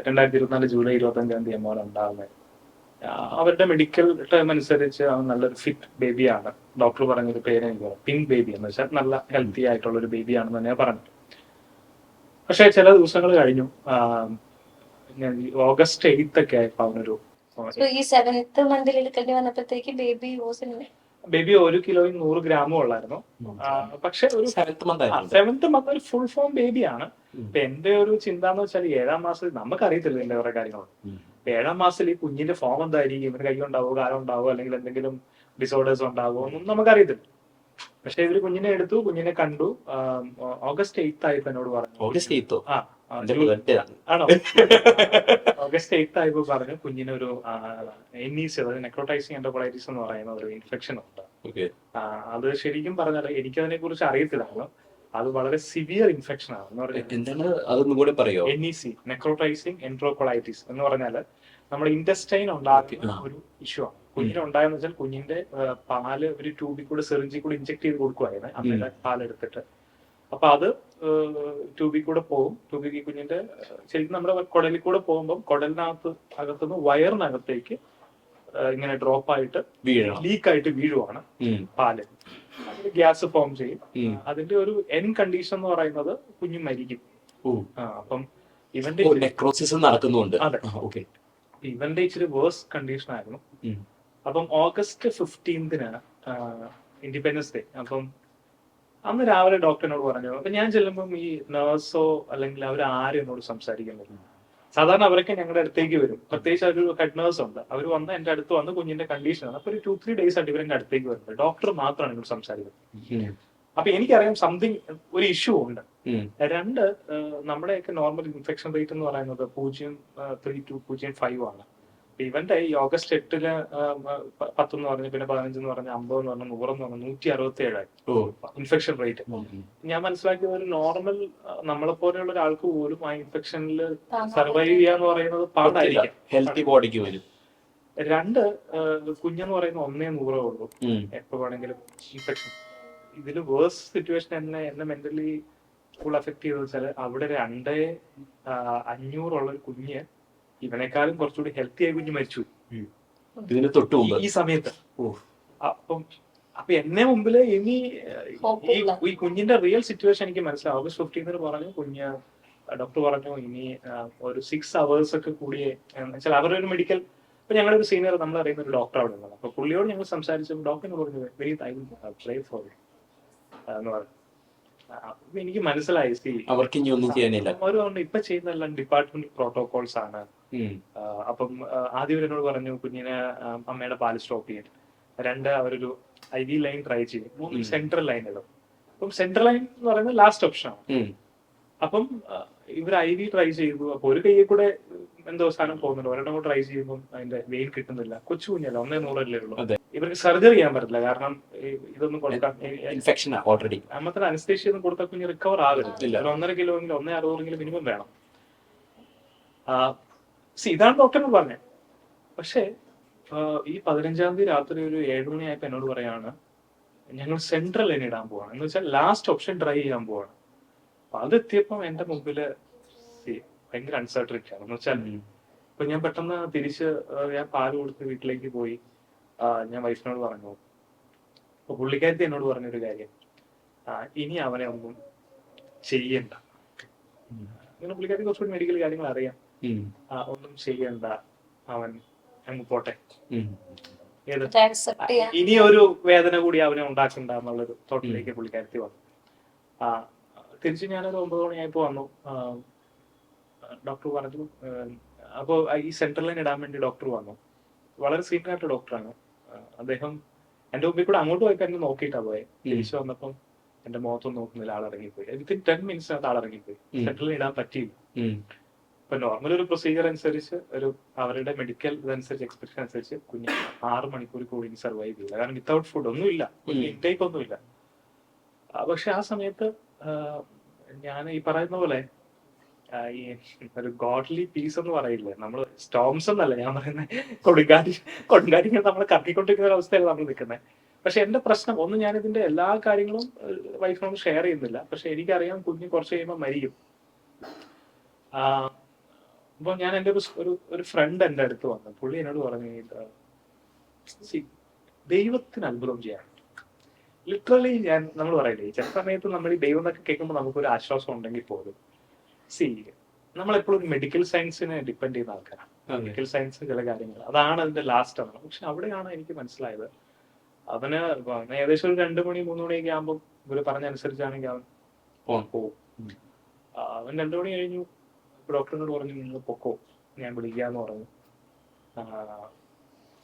2024 ജൂലൈ 25 മോൻ ഉണ്ടാകുന്നത്. അവരുടെ മെഡിക്കൽ ടേം അനുസരിച്ച് അവൻ നല്ലൊരു ഫിറ്റ് ബേബിയാണ്. ഡോക്ടർ പറഞ്ഞൊരു പേര് എനിക്ക് പറയാം, പിങ്ക് ബേബി എന്ന് വെച്ചാൽ നല്ല ഹെൽത്തി ആയിട്ടുള്ള ഒരു ബേബി ആണെന്ന് തന്നെയാണ് പറഞ്ഞത്. പക്ഷെ ചില ദിവസങ്ങൾ കഴിഞ്ഞു. ഓഗസ്റ്റ് 8 ഒക്കെ ആയപ്പോ അവനൊരു ഈ 7th മന്തിൽ എടുക്കേണ്ടി വന്നപ്പോഴത്തേക്ക് ബേബി 1 കിലോയും 100 ഗ്രാമും ഉള്ളായിരുന്നു. പക്ഷെ ഒരു 7th മന്ത് ഒരു ഫുൾ ഫോം ബേബിയാണ്. അപ്പൊ എന്റെ ഒരു ചിന്ത എന്ന് വെച്ചാൽ 7ാം മാസത്തിൽ നമുക്കറിയത്തില്ല എന്റെ കുറെ കാര്യങ്ങളുണ്ട്. 7ാം മാസത്തിൽ ഈ കുഞ്ഞിന്റെ ഫോം എന്തായിരിക്കും, ഇവന് കൈ ഉണ്ടാവോ, കാലം ഉണ്ടാവോ, അല്ലെങ്കിൽ എന്തെങ്കിലും ഡിസോർഡേഴ്സ് ഉണ്ടാവോ ഒന്നും നമുക്കറിയത്തില്ല. പക്ഷെ ഇവര് കുഞ്ഞിനെ എടുത്തു, കുഞ്ഞിനെ കണ്ടു. ഓഗസ്റ്റ് 8 ആയപ്പോ എന്നോട് പറഞ്ഞു. ആണോ? ഓഗസ്റ്റ് 8 ആയപ്പോ പറഞ്ഞു കുഞ്ഞിനൊരു NEC, അതായത് നെക്രോട്ടൈസിങ് എൻഡോകൊളൈറ്റിസ് എന്ന് പറയുന്ന ഒരു ഇൻഫെക്ഷൻ ഉണ്ട്. അത് ശരിക്കും പറഞ്ഞാൽ എനിക്കതിനെ കുറിച്ച് അറിയത്തില്ല. അത് വളരെ സിവിയർ ഇൻഫെക്ഷൻ ആണ് എന്ന് പറഞ്ഞാൽ NEC, നെക്രോട്ടൈസിങ് എൻഡോകൊളൈറ്റിസ് എന്ന് പറഞ്ഞാൽ നമ്മുടെ ഇന്റസ്റ്റൈൻ ഉണ്ടാക്കുന്ന ഒരു ഇഷ്യൂ ആണ്. കുഞ്ഞിനുണ്ടായെന്ന് വെച്ചാൽ കുഞ്ഞിന്റെ പാല് ഒരു ട്യൂബിൽ കൂടെ സിറിഞ്ചിൽ കൂടെ ഇഞ്ചെക്ട് ചെയ്ത് കൊടുക്കുവായിരുന്നു അമ്മയുടെ പാലെടുത്തിട്ട്. അപ്പൊ അത് ട്യൂബിൽ കൂടെ പോകും. ട്യൂബിൽ കുഞ്ഞിന്റെ ശരിക്കും നമ്മുടെ കുടലിൽ കൂടെ പോകുമ്പോൾ അകത്തുനിന്ന് വയറിനകത്തേക്ക് ഇങ്ങനെ ഡ്രോപ്പ് ആയിട്ട് ലീക്കായിട്ട് വീഴുവാണ് പാല്. അതിൽ ഗ്യാസ് ഫോം ചെയ്യും. അതിന്റെ ഒരു കണ്ടീഷൻ എന്ന് പറയുന്നത് കുഞ്ഞ് മരിക്കും. അപ്പം ഇവന്റെ നെക്രോസിസ് നടക്കുന്നുണ്ട്. അതെ, ഇവന്റെ ഇച്ചിരി വേഴ്സ് കണ്ടീഷൻ ആയിരുന്നു. അപ്പം ഓഗസ്റ്റ് 15 ഇൻഡിപെൻഡൻസ് ഡേ. അപ്പം അന്ന് രാവിലെ ഡോക്ടറിനോട് പറഞ്ഞു. അപ്പൊ ഞാൻ ചെല്ലുമ്പം ഈ നേഴ്സോ അല്ലെങ്കിൽ അവരാരും എന്നോട് സംസാരിക്കുന്നില്ല. സാധാരണ അവരൊക്കെ ഞങ്ങളുടെ അടുത്തേക്ക് വരും. പ്രത്യേകിച്ച് ഒരു ഹെഡ് നേഴ്സ് ഉണ്ട്. അവർ വന്ന് എന്റെ അടുത്ത് വന്ന് കുഞ്ഞിന്റെ കണ്ടീഷനാണ്. അപ്പൊ ഒരു 2-3 ഡേയ്സ് ആയിട്ട് ഇവരെന്റെ അടുത്തേക്ക് വരുന്നത്. ഡോക്ടർ മാത്രമാണ് എന്നോട് സംസാരിക്കുന്നത്. അപ്പൊ എനിക്കറിയാം സംതിങ് ഒരു ഇഷ്യൂ ഉണ്ട്. 2, നമ്മുടെയൊക്കെ നോർമൽ ഇൻഫെക്ഷൻ റേറ്റ് എന്ന് പറയുന്നത് 0.3 to 0.5 ആണ്. ഇവന്റെ ഈ ഓഗസ്റ്റ് 8 10 എന്ന് പറഞ്ഞു, പിന്നെ 15 എന്ന് പറഞ്ഞു, 50 എന്ന് പറഞ്ഞു, 100 എന്ന് പറഞ്ഞു, 167 ഇൻഫെക്ഷൻ റേറ്റ്. ഞാൻ മനസ്സിലാക്കിയത് ഒരു നോർമൽ നമ്മളെ പോലെയുള്ള ഒരാൾക്ക് പോലും ആ ഇൻഫെക്ഷനിൽ സർവൈവ് ചെയ്യാന്ന് പറയുന്നത് പാടായിരിക്കും. ഹെൽത്തി ബോഡിക്ക് വരും. 2, കുഞ്ഞെന്ന് പറയുന്നത് 100 ഉള്ളൂ. എപ്പോ വേണമെങ്കിലും ഇൻഫെക്ഷൻ. ഇതിൽ വേഴ്സ് സിറ്റുവേഷൻ എന്നെ മെന്റലി ഫുൾ അഫക്ട് ചെയ്തെന്ന് വെച്ചാൽ അവിടെ 2,500 ഉള്ള ഒരു കുഞ്ഞ് ഇവനേക്കാളും കുറച്ചുകൂടി ഹെൽത്തി ആയി കുഞ്ഞ് മരിച്ചു ഇതിന് തൊട്ട് മുമ്പ് ഈ സമയത്ത്. അപ്പൊ എന്നെ മുമ്പില് ഇനി ഈ കുഞ്ഞിന്റെ റിയൽ സിറ്റുവേഷൻ എനിക്ക് മനസ്സിലാവും. ഓഗസ്റ്റ് 15 പറഞ്ഞു കുഞ്ഞ്, ഡോക്ടർ പറഞ്ഞു ഇനി ഒരു 6 hours ഒക്കെ കൂടിയേ വെച്ചാൽ അവരുടെ ഒരു മെഡിക്കൽ. ഇപ്പൊ ഞങ്ങളുടെ ഒരു സീനിയർ നമ്മൾ അറിയുന്ന ഒരു ഡോക്ടർ അവിടെ ഉള്ളത്. അപ്പൊ പുള്ളിയോട് ഞങ്ങൾ സംസാരിച്ചപ്പോൾ ഡോക്ടറിന് പറഞ്ഞു വെരി പ്രേ ഫോർ എന്ന് പറഞ്ഞു. അപ്പൊ എനിക്ക് മനസ്സിലായി അവർക്ക് ഇനി ഒന്നും ചെയ്യാനില്ല. അവർ പറഞ്ഞു ഇപ്പൊ ചെയ്യുന്നതെല്ലാം ഡിപ്പാർട്ട്മെന്റ് പ്രോട്ടോകോൾസ് ആണ്. അപ്പം ആദ്യം എന്നോട് പറഞ്ഞു കുഞ്ഞിനെ അമ്മയുടെ പാല് സ്റ്റോപ്പ് ചെയ്യും. 2, അവരൊരു IV ലൈൻ ട്രൈ ചെയ്യും. 3 സെൻട്രൽ ലൈൻ ഇടും. അപ്പം സെൻട്രൽ ലൈൻ എന്ന് പറയുന്നത് ലാസ്റ്റ് ഓപ്ഷൻ ആണ്. അപ്പം ഇവർ IV ട്രൈ ചെയ്തു. അപ്പൊ ഒരു കൈയിൽ കൂടെ എന്തോ സാധനം പോകുന്നുണ്ട്. ഒരെണ്ണം കൂടെ ട്രൈ ചെയ്യുമ്പോൾ അതിന്റെ വെയിൻ കിട്ടുന്നില്ല. കൊച്ചു കുഞ്ഞല്ല, 100 ഉള്ളൂ. ഇവർക്ക് സർജറി ചെയ്യാൻ പറ്റില്ല, കാരണം ഇതൊന്നും കൊടുക്കാൻ ഇൻഫെക്ഷൻ ഓൾറെഡി. അമ്മത്തിന് അനസ്തേഷ്യ ഒന്നും കൊടുത്താൽ കുഞ്ഞ് റിക്കവർ ആകരുത്. 1.5 കിലോ 160 മിനിമം വേണം. ഇതാണ് ഡോക്ടറിനോട് പറഞ്ഞത്. പക്ഷെ ഈ 15-ാം തീയതി രാത്രി ഒരു 7 മണിയായപ്പോ എന്നോട് പറയാണ് ഞങ്ങൾ സെൻട്രൽ ലൈൻ ഇടാൻ പോവാണ്, എന്ന് വെച്ചാൽ ലാസ്റ്റ് ഓപ്ഷൻ ട്രൈ ചെയ്യാൻ പോവാണ്. അപ്പൊ അതെത്തിയപ്പം എന്റെ മുമ്പില് ഭയങ്കര അൺസർട്ടനിറ്റി ആണ്. എന്ന് വെച്ചാൽ ഇപ്പൊ ഞാൻ പെട്ടെന്ന് തിരിച്ച് ഞാൻ പാല് കൊടുത്ത് വീട്ടിലേക്ക് പോയി. ഞാൻ വൈഫിനോട് പറഞ്ഞു. അപ്പൊ പുള്ളിക്കാരത്തി എന്നോട് പറഞ്ഞൊരു കാര്യം, ഇനി അവനെ ഒന്നും ചെയ്യണ്ട. ഇങ്ങനെ പുള്ളിക്കാരി കുറച്ചുകൂടി മെഡിക്കൽ കാര്യങ്ങൾ അറിയാം. ഉം. ഒന്നും ചെയ്യണ്ട, അവൻ അങ്ങ് പോട്ടെ, ഉം. ഏത് accept ചെയ്യാൻ. ഇനി ഒരു വേദന കൂടി അവനെ ഉണ്ടാക്കണ്ട എന്നുള്ളൊരു തോട്ടിലേക്ക് പുള്ളിക്കാരത്തി വന്നു. തിരിച്ച് ഞാനൊരു 9 മണിയായപ്പോ വന്നു. ഡോക്ടർ പറഞ്ഞു, അപ്പോൾ ഈ സെൻട്രൽ ലൈൻ ഇടാൻ വേണ്ടി ഡോക്ടർ വന്നു. വളരെ സീനിയർ ആയിട്ട് ഡോക്ടറാണ് അദ്ദേഹം. എന്റെ മുമ്പിൽ കൂടെ അങ്ങോട്ട് പോയപ്പോ എന്നെ നോക്കിയിട്ടാ പോയെ. തിരിച്ചു വന്നപ്പം എന്റെ മുഖത്തൊന്നും നോക്കുന്നില്ല, ആളിറങ്ങിപ്പോയി. വിത്തിൻ 10 മിനിറ്റ്സിനകത്ത് ആളിറങ്ങിപ്പോയി. സെൻട്രൽ ലൈൻ ഇടാൻ പറ്റിയില്ല. ഇപ്പൊ നോർമൽ ഒരു പ്രൊസീജിയർ അനുസരിച്ച് അവരുടെ മെഡിക്കൽ ഇതനുസരിച്ച് എക്സ്പെക്ടേഷൻ അനുസരിച്ച് കുഞ്ഞ് 6 മണിക്കൂർ കൂടി സർവൈവ് ചെയ്യില്ല. കാരണം വിത്തൗട്ട് ഫുഡ് ഒന്നുമില്ല, ഇൻടേക്ക് ഒന്നുമില്ല. പക്ഷെ ആ സമയത്ത് ഞാൻ ഈ പറയുന്ന പോലെ ഈ ഒരു ഗോഡ്ലി പീസ് എന്ന് പറയില്ലേ, നമ്മൾ സ്റ്റോംസ് എന്നല്ല ഞാൻ പറയുന്നത്, കൊടുങ്കാറ്റ് നമ്മൾ കറക്കിക്കൊണ്ടിരിക്കുന്ന ഒരു അവസ്ഥയിലാണ് നമ്മൾ നിൽക്കുന്നത്. പക്ഷെ എന്റെ പ്രശ്നം ഒന്ന്, ഞാൻ ഇതിന്റെ എല്ലാ കാര്യങ്ങളും വൈഫിനോട് ഷെയർ ചെയ്യുന്നില്ല. പക്ഷെ എനിക്കറിയാം കുഞ്ഞ് കുറച്ച് കഴിയുമ്പോൾ മരിക്കും. അപ്പൊ ഞാൻ എന്റെ ഒരു ഫ്രണ്ട് എന്റെ അടുത്ത് വന്നു. പുള്ളി എന്നോട് പറഞ്ഞു, ദൈവത്തിന് അത്ഭുതം ചെയ്യാൻ. ലിറ്ററലി നമ്മൾ പറയില്ലേ, ചില സമയത്ത് നമ്മൾ ഈ ദൈവം എന്നൊക്കെ കേൾക്കുമ്പോൾ നമുക്കൊരു ആശ്വാസം ഉണ്ടെങ്കിൽ പോലും നമ്മളെപ്പോഴും മെഡിക്കൽ സയൻസിനെ ഡിപ്പെൻഡ് ചെയ്യുന്ന ആൾക്കാരാണ്. മെഡിക്കൽ സയൻസ് ചില കാര്യങ്ങൾ അതാണ് അതിന്റെ ലാസ്റ്റ് ആണ്. പക്ഷെ അവിടെയാണ് എനിക്ക് മനസ്സിലായത്, അവന് ഏകദേശം ഒരു 2 മണി 3 മണിയൊക്കെ ആകുമ്പോൾ ഇവര് പറഞ്ഞനുസരിച്ചാണെങ്കിൽ അവൻ പോവും. അവൻ 2 മണി കഴിഞ്ഞു. ഡോക്ടറിനോട് പറഞ്ഞു, നിങ്ങൾ പൊക്കോ, ഞാൻ വിളിക്കാന്ന് പറഞ്ഞു. ഒരു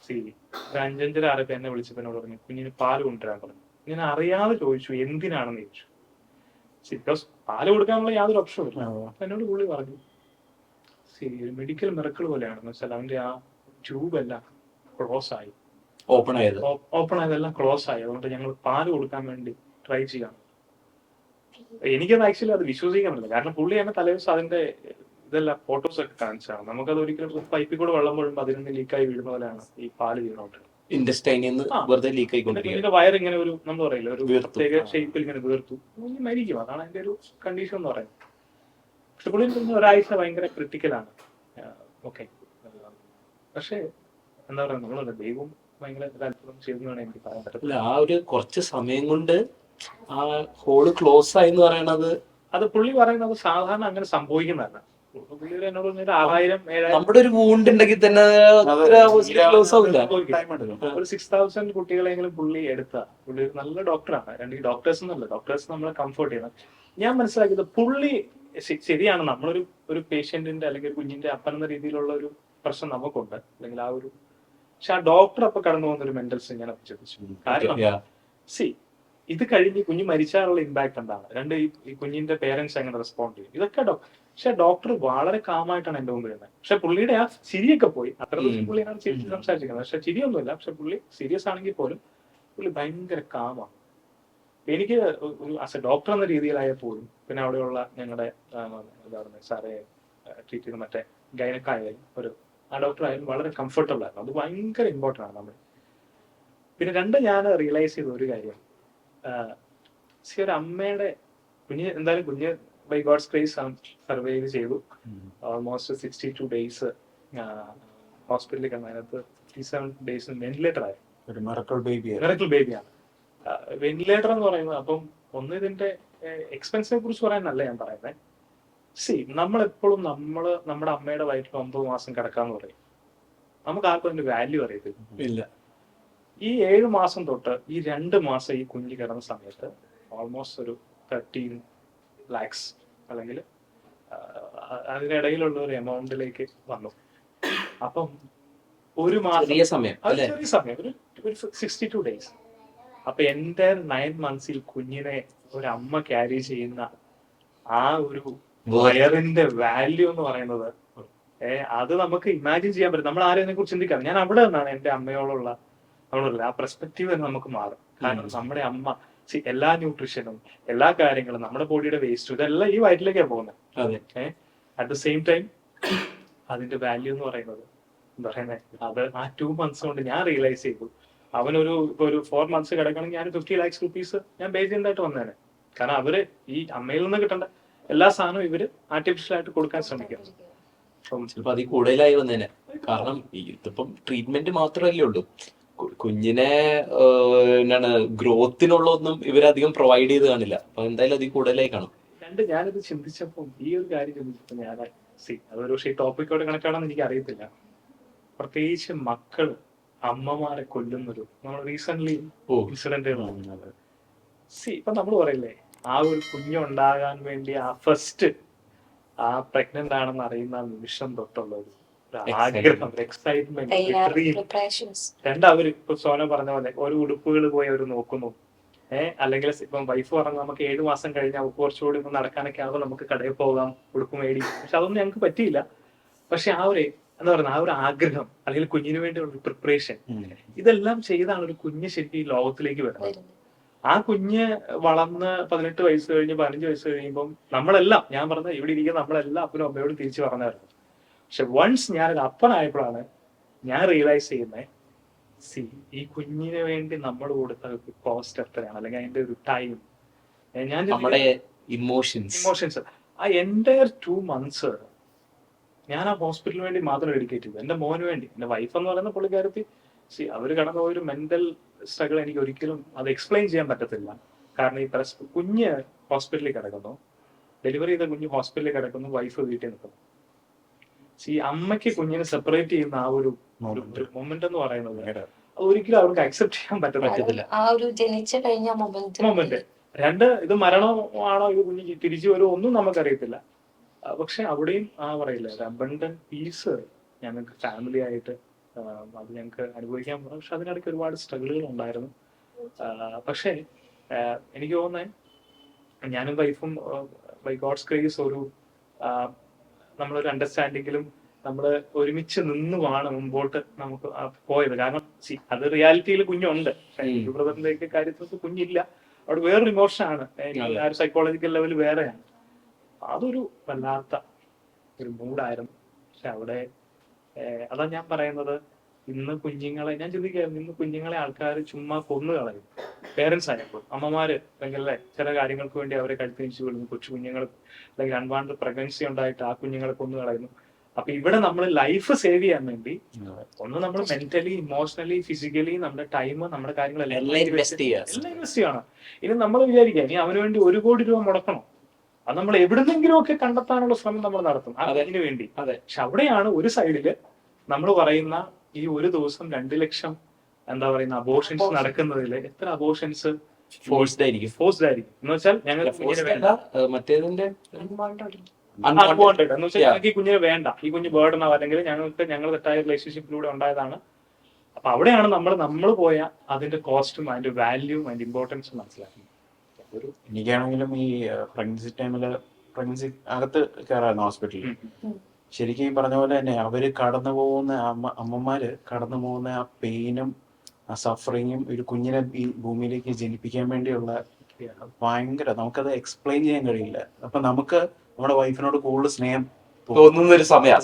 5-5:30 ആരൊക്കെ എന്നെ വിളിച്ചപ്പോ എന്നോട് പറഞ്ഞു, കുഞ്ഞിന് പാല് കൊണ്ടുവരാൻ പറഞ്ഞു. ഞാൻ അറിയാതെ ചോദിച്ചു എന്തിനാണെന്ന് ചോദിച്ചു. ബിക്കോസ് പാല് കൊടുക്കാനുള്ള യാതൊരു ഓപ്ഷനും ഇല്ല. അപ്പൊ എന്നോട് പുള്ളി പറഞ്ഞു, മെഡിക്കൽ മിറക്കിൾ പോലെയാണെന്ന് വെച്ചാൽ അവന്റെ ആ ട്യൂബ് എല്ലാം ക്ലോസ് ആയി, ഓപ്പൺ ആയതെല്ലാം ക്ലോസ് ആയി. അതുകൊണ്ട് ഞങ്ങൾ പാല് കൊടുക്കാൻ വേണ്ടി ട്രൈ ചെയ്യാണ്. എനിക്കത് ആക്ച്വലി അത് വിശ്വസിക്കാൻ പറ്റില്ല. കാരണം പുള്ളി എന്നെ തലേദിവസം അതിന്റെ ഇതെല്ലാം ഫോട്ടോസ് ഒക്കെ കാണിച്ചാണ്. നമുക്കത് ഒരിക്കലും പൈപ്പിൽ കൂടെ വെള്ളം വീഴുമ്പോൾ അതിൽ നിന്ന് ലീക്കായി വീഴുന്ന പോലെയാണ് ഈ പാല് വീണോട്ട്. ഇതിന്റെ വയർ ഇങ്ങനെ ഒരു നമ്മൾ പറയില്ല, ഒരു പ്രത്യേക ഷേപ്പിൽ ഇങ്ങനെ വീർത്തു മരിക്കും. അതാണ് അതിന്റെ ഒരു കണ്ടീഷൻ എന്ന് പറയുന്നത്. പക്ഷെ പുള്ളി ഒരാഴ്ച ഭയങ്കര ക്രിട്ടിക്കലാണ്. ഓക്കെ, പക്ഷെ എന്താ പറയാ, നമ്മളല്ല ദൈവം ഭയങ്കര അത്ഭുതം ചെയ്തെന്നാണ് എനിക്ക് പറയാൻ പറ്റത്തില്ല. ആ ഒരു കുറച്ച് സമയം കൊണ്ട് ആ ഹോള് ക്ലോസ് ആയി എന്ന് പറയണത്, അത് പുള്ളി പറയുന്നത് സാധാരണ അങ്ങനെ സംഭവിക്കുന്നതല്ല. എന്നോട് 6000-7000 നമ്മുടെ ഒരു വൂണ്ട് ഉണ്ടെങ്കിൽ തന്നെ ക്ലോസ് ആവില്ല. ഒരു 6000 കുട്ടികളെങ്കിലും പുള്ളി പുള്ളി ഒരു നല്ല ഡോക്ടറാണ്. രണ്ട് ഡോക്ടേഴ്സ് എന്നല്ല, ഡോക്ടേഴ്സ് നമ്മളെ കംഫർട്ട് ചെയ്യണം. ഞാൻ മനസ്സിലാക്കിയത് പുള്ളി ശരിയാണ്, നമ്മളൊരു പേഷ്യന്റിന്റെ അല്ലെങ്കിൽ കുഞ്ഞിന്റെ അപ്പൻ എന്ന രീതിയിലുള്ള ഒരു പ്രശ്നം നമുക്കുണ്ട്, അല്ലെങ്കിൽ ആ ഒരു, പക്ഷെ ആ ഡോക്ടർ അപ്പൊ കടന്നു പോകുന്ന ഒരു മെന്റൽസ് ഇങ്ങനെ ചിന്തിച്ചു. കാരണം ഇത് കഴിഞ്ഞ് കുഞ്ഞ് മരിച്ചാലുള്ള ഇമ്പാക്ട് എന്താണ്, ഈ കുഞ്ഞിന്റെ പേരൻസ് എങ്ങനെ റെസ്പോണ്ട് ചെയ്യും, ഇതൊക്കെ പക്ഷെ ഡോക്ടർ വളരെ കാമായിട്ടാണ് എന്റെ മുമ്പ് വരുന്നത്. പക്ഷെ പുള്ളിയുടെ ആ ചിരിയൊക്കെ പോയി. അത്ര ദിവസം പുള്ളിയാണ് ചിരിച്ച് സംസാരിച്ചിരിക്കുന്നത്. പക്ഷെ ചിരിയൊന്നുമില്ല. പക്ഷെ പുള്ളി സീരിയസ് ആണെങ്കിൽ പോലും പുള്ളി ഭയങ്കര കാമാണ്. എനിക്ക് ആസ് എ ഡോക്ടർ എന്ന രീതിയിലായ പോലും, പിന്നെ അവിടെയുള്ള ഞങ്ങളുടെ സാറെ ട്രീറ്റ് ചെയ്ത് മറ്റേ ഗൈനക്കായാലും ആ ഡോക്ടർ ആയാലും വളരെ കംഫർട്ടബിൾ ആയിരുന്നു. അത് ഭയങ്കര ഇമ്പോർട്ടൻ്റ് ആണ് നമ്മൾ. പിന്നെ ഞാൻ റിയലൈസ് ചെയ്ത ഒരു കാര്യം, ഒരു അമ്മയുടെ എന്തായാലും കുഞ്ഞ് ബൈ ഗോഡ്സ് ഗ്രേസ് സർവൈവ് ചെയ്തു. ഓൾമോസ്റ്റ് 62 ഡേയ്സ് ഹോസ്പിറ്റലിൽ കിടന്നു. അതിനകത്ത് 57 ഡേയ്സ് വെന്റിലേറ്റർ ആയി. മിറക്കിൾ ബേബിയാണ്. വെന്റിലേറ്റർ എന്ന് പറയുന്നത്, അപ്പം ഇതിന്റെ എക്സ്പെൻസിനെ കുറിച്ച് പറയാനല്ല ഞാൻ പറയുന്നത്. നമ്മളെപ്പോഴും നമ്മുടെ അമ്മയുടെ വയറ്റിൽ 9 മാസം കിടക്കാന്ന് പറയും. നമുക്ക് ആർക്കും അതിന്റെ വാല്യൂ അറിയത്തില്ല. ഈ 7 മാസം തൊട്ട് ഈ 2 മാസം ഈ കുഞ്ഞ് കിടന്ന സമയത്ത് ഓൾമോസ്റ്റ് ഒരു 13 lakhs അല്ലെങ്കിൽ അതിനിടയിലുള്ള ഒരു എമൗണ്ടിലേക്ക് വന്നു. അപ്പം ഒരു മാസം ചെറിയ സമയം ഒരു 62 ഡേയ്സ്. അപ്പൊ എന്റെ 9 months കുഞ്ഞിനെ ഒരു അമ്മ ക്യാരി ചെയ്യുന്ന ആ ഒരു വയറിന്റെ വാല്യൂ എന്ന് പറയുന്നത് അത് നമുക്ക് ഇമാജിൻ ചെയ്യാൻ പറ്റും. നമ്മൾ ആരെയും കുറിച്ച് ചിന്തിക്കാം. ഞാൻ അവിടെ നിന്നാണ് എന്റെ അമ്മയോടുള്ള ആ പെർസ്പെക്റ്റീവ് തന്നെ നമുക്ക് മാറും. കാരണം നമ്മുടെ അമ്മ എല്ലാ ന്യൂട്രീഷനും എല്ലാ കാര്യങ്ങളും നമ്മുടെ ബോഡിയുടെ വേസ്റ്റും ഇതെല്ലാം ഈ വയറ്റിലേക്കാണ് പോകുന്നത്. അറ്റ് ദ സെയിം ടൈം അതിന്റെ വാല്യൂ എന്ന് പറയുന്നത് അത് ആ 2 months കൊണ്ട് ഞാൻ റിയലൈസ് ചെയ്തു. അവനൊരു 4 months കിടക്കണമെങ്കിൽ ഞാൻ 50 lakhs rupees ഞാൻ ബേസ് ആയിട്ട് വന്നേനെ. കാരണം അവര് ഈ അമ്മയിൽ നിന്ന് കിട്ടേണ്ട എല്ലാ സാധനവും ഇവര് ആർട്ടിഫിഷ്യൽ ആയിട്ട് കൊടുക്കാൻ ശ്രമിക്കും. ചിലപ്പോ അതിൽ കൂടുതലായി വന്നേനെ. കാരണം ഇതിപ്പം ട്രീറ്റ്മെന്റ് മാത്രമല്ലേ ഉള്ളൂ, കുഞ്ഞിനെ ഗ്രോത്തിനുള്ള ഒന്നും ഇവരധികം പ്രൊവൈഡ് ചെയ്ത് കാണില്ല. അപ്പൊ എന്തായാലും അതിൽ കൂടുതലായി കാണും. ഞാനിത് ചിന്തിച്ചപ്പോൾ ഈ ഒരു കാര്യം ചിന്തിച്ചപ്പോൾ ഞാൻ അതൊരു പക്ഷേ ഈ ടോപ്പിക്കോട് കണക്കാണെന്ന് എനിക്ക് അറിയത്തില്ല. പ്രത്യേകിച്ച് മക്കള് അമ്മമാരെ കൊല്ലുന്നൊരു നമ്മൾ റീസെന്റ് ഓ ഇൻസിഡന്റുകളാണ്. ഇപ്പൊ നമ്മൾ പറയില്ലേ, ആ ഒരു കുഞ്ഞുണ്ടാകാൻ വേണ്ടി ആ ഫസ്റ്റ് ആ പ്രഗ്നന്റ് ആണെന്ന് അറിയുന്ന ആ നിമിഷം തൊട്ടുള്ള ഒരു ആഗ്രഹം, എക്സൈറ്റ്മെന്റ്, ഡ്രീം. പ്രിപ്പറേഷൻസ്. അവര് ഇപ്പൊ സോന പറഞ്ഞ പോലെ ഓരോ ഉടുപ്പുകൾ പോയി അവർ നോക്കുന്നു. അല്ലെങ്കിൽ ഇപ്പം വൈഫ് പറഞ്ഞു നമുക്ക് 7 മാസം കഴിഞ്ഞാൽ കുറച്ചുകൂടി ഒന്ന് നടക്കാനൊക്കെ ആകുമ്പോൾ നമുക്ക് കടയിൽ പോകാം, ഉടുപ്പ് മേടിക്കും. പക്ഷെ അതൊന്നും ഞങ്ങൾക്ക് പറ്റിയില്ല. പക്ഷെ ആ ഒരു എന്താ പറയുക, ആ ഒരു ആഗ്രഹം അല്ലെങ്കിൽ കുഞ്ഞിന് വേണ്ടിയുള്ള പ്രിപ്പറേഷൻ, ഇതെല്ലാം ചെയ്താണ് ഒരു കുഞ്ഞ് ശരിക്കും ഈ ലോകത്തിലേക്ക് വരുന്നത്. ആ കുഞ്ഞ് വളർന്ന് 18 വയസ്സ് കഴിഞ്ഞ് 15 വയസ്സ് കഴിയുമ്പം നമ്മളെല്ലാം, ഞാൻ പറഞ്ഞ ഇവിടെ ഇരിക്കുന്ന നമ്മളെല്ലാം അപ്പനും അമ്മയോട് തിരിച്ചു പറഞ്ഞായിരുന്നു. പക്ഷെ വൺസ് ഞാനൊരു അപ്പനായപ്പോഴാണ് ഞാൻ റിയലൈസ് ചെയ്യുന്നത്, ഈ കുഞ്ഞിന് വേണ്ടി നമ്മൾ കൊടുത്ത കോസ്റ്റ് എത്രയാണ്, അല്ലെങ്കിൽ അതിന്റെ ഒരു ടൈം. ഞാൻ നമ്മുടെ ഇമോഷൻസ് ആ എൻ്റയർ 2 months ഞാൻ ആ ഹോസ്പിറ്റലിന് വേണ്ടി മാത്രം ഡെഡിക്കേറ്റ് ചെയ്തു, എന്റെ മോന് വേണ്ടി. എന്റെ വൈഫ് എന്ന് പറയുന്ന പുള്ളിക്കാരത്തി അവര് കടന്ന ഒരു മെന്റൽ സ്ട്രഗിൾ എനിക്ക് ഒരിക്കലും അത് എക്സ്പ്ലെയിൻ ചെയ്യാൻ പറ്റത്തില്ല. കാരണം ഈ കുഞ്ഞ് ഹോസ്പിറ്റലിൽ കിടക്കുന്നു, ഡെലിവറി ചെയ്ത കുഞ്ഞ് ഹോസ്പിറ്റലിൽ കിടക്കുന്നു, വൈഫ് വീട്ടിൽ നിൽക്കുന്നു. അമ്മയ്ക്ക് കുഞ്ഞിനെ സെപ്പറേറ്റ് ചെയ്യുന്ന ആ ഒരു മൊമെന്റ് എന്ന് പറയുന്നത് അത് ഒരിക്കലും അവർക്ക് അക്സെപ്റ്റ് ചെയ്യാൻ പറ്റത്തില്ല. ആ ഒരു ജനിച്ച കഴിഞ്ഞ മൊമെന്റ്. ഇത് മരണമാണോ, ഇത് കുഞ്ഞ് തിരിച്ചു വരുമോ ഒന്നും നമുക്കറിയത്തില്ല. പക്ഷെ അവിടെയും പറയില്ല, അബണ്ടന്റ് പീസ് ഞങ്ങൾക്ക് ഫാമിലി ആയിട്ട് അത് ഞങ്ങൾക്ക് അനുഭവിക്കാൻ പോകും. പക്ഷെ അതിനിടയ്ക്ക് ഒരുപാട് സ്ട്രഗിളുകൾ ഉണ്ടായിരുന്നു. പക്ഷേ എനിക്ക് തോന്നുന്നത് ഞാനും വൈഫും ബൈ ഗോഡ്സ് ഗ്രേസ് നമ്മളൊരു അണ്ടർസ്റ്റാൻഡിങ്ങിലും നമ്മൾ ഒരുമിച്ച് നിന്നുമാണ് മുമ്പോട്ട് നമുക്ക് പോയത്. കാരണം അത് റിയാലിറ്റിയിൽ കുഞ്ഞുണ്ട്, ബ്രദറിന്റെ ഒക്കെ കാര്യത്തിൽ കുഞ്ഞില്ല. അവിടെ വേറൊരു ഇമോഷനാണ്, ആ ഒരു സൈക്കോളജിക്കൽ ലെവൽ വേറെയാണ്. അതൊരു വല്ലാത്ത ഒരു മൂഡായിരുന്നു. പക്ഷെ അവിടെ അതാ ഞാൻ പറയുന്നത്, ഇന്ന് കുഞ്ഞുങ്ങളെ ഞാൻ ചിന്തിക്കായിരുന്നു, ഇന്ന് കുഞ്ഞുങ്ങളെ ആൾക്കാർ ചുമ്മാ കൊന്നു കളയും. പേരൻസ് ആയപ്പോൾ അമ്മമാര് അല്ലെങ്കിൽ ചില കാര്യങ്ങൾക്ക് വേണ്ടി അവരെ കഴുത്തിനിച്ച് വിടുന്നു. കൊച്ചു കുഞ്ഞുങ്ങൾ അല്ലെങ്കിൽ അൺവാണ്ടഡ് പ്രഗ്നൻസി ഉണ്ടായിട്ട് ആ കുഞ്ഞുങ്ങളെ കൊന്നു കളയുന്നു. അപ്പൊ ഇവിടെ നമ്മൾ ലൈഫ് സേവ് ചെയ്യാൻ വേണ്ടി നമ്മൾ മെന്റലി, ഇമോഷണലി, ഫിസിക്കലി നമ്മുടെ ടൈം, നമ്മുടെ കാര്യങ്ങളെല്ലാം ഇൻവെസ്റ്റ് ചെയ്യണം. ഇനി നമ്മൾ വിചാരിക്കുക ഇനി അവന് വേണ്ടി 1 കോടി രൂപ മുടക്കണം, അത് നമ്മൾ എവിടുന്നെങ്കിലും ഒക്കെ കണ്ടെത്താനുള്ള ശ്രമം നമ്മൾ നടത്തും അതിന് വേണ്ടി. പക്ഷെ അവിടെയാണ് ഒരു സൈഡില് നമ്മൾ പറയുന്ന ഈ ഒരു ദിവസം 2 ലക്ഷം എന്താ പറയുന്ന അബോർഷൻസ് നടക്കുന്നതിൽ എത്ര അബോർഷൻസ് ഫോഴ്സ്ഡ് ആയിരിക്കും എന്ന് വെച്ചാൽ ഞങ്ങൾ മറ്റേതിന്റെ അൺവാണ്ടഡ് എന്ന് വെച്ചാൽ ഞങ്ങൾക്ക് ഈ കുഞ്ഞിനെ വേണ്ട, ഈ കുഞ്ഞ് ബേർഡൻ ആവും, അല്ലെങ്കിൽ ഞങ്ങൾ തെറ്റായ റിലേഷൻഷിപ്പിലൂടെ ഉണ്ടായതാണ്. അപ്പൊ അവിടെയാണ് നമ്മൾ പോയ അതിന്റെ കോസ്റ്റും അതിന്റെ വാല്യൂവും അതിന്റെ ഇമ്പോർട്ടൻസും മനസ്സിലാക്കുന്നത്. എനിക്കാണെങ്കിലും ഈ പ്രഗ്നൻസി അകത്ത് കയറായിരുന്നു ഹോസ്പിറ്റലിൽ. ശരിക്കും ഈ പറഞ്ഞ പോലെ തന്നെ അവര് കടന്നു പോകുന്ന അമ്മമാര് കടന്നു പോകുന്ന ആ പെയിനും ആ സഫറിങ്ങും ഒരു കുഞ്ഞിനെ ഈ ഭൂമിയിലേക്ക് ജനിപ്പിക്കാൻ വേണ്ടിയുള്ള ഭയങ്കര, നമുക്കത് എക്സ്പ്ലെയിൻ ചെയ്യാൻ കഴിയില്ല. അപ്പൊ നമുക്ക് നമ്മുടെ വൈഫിനോട് കൂടുതൽ സ്നേഹം തോന്നുന്നൊരു സമയം.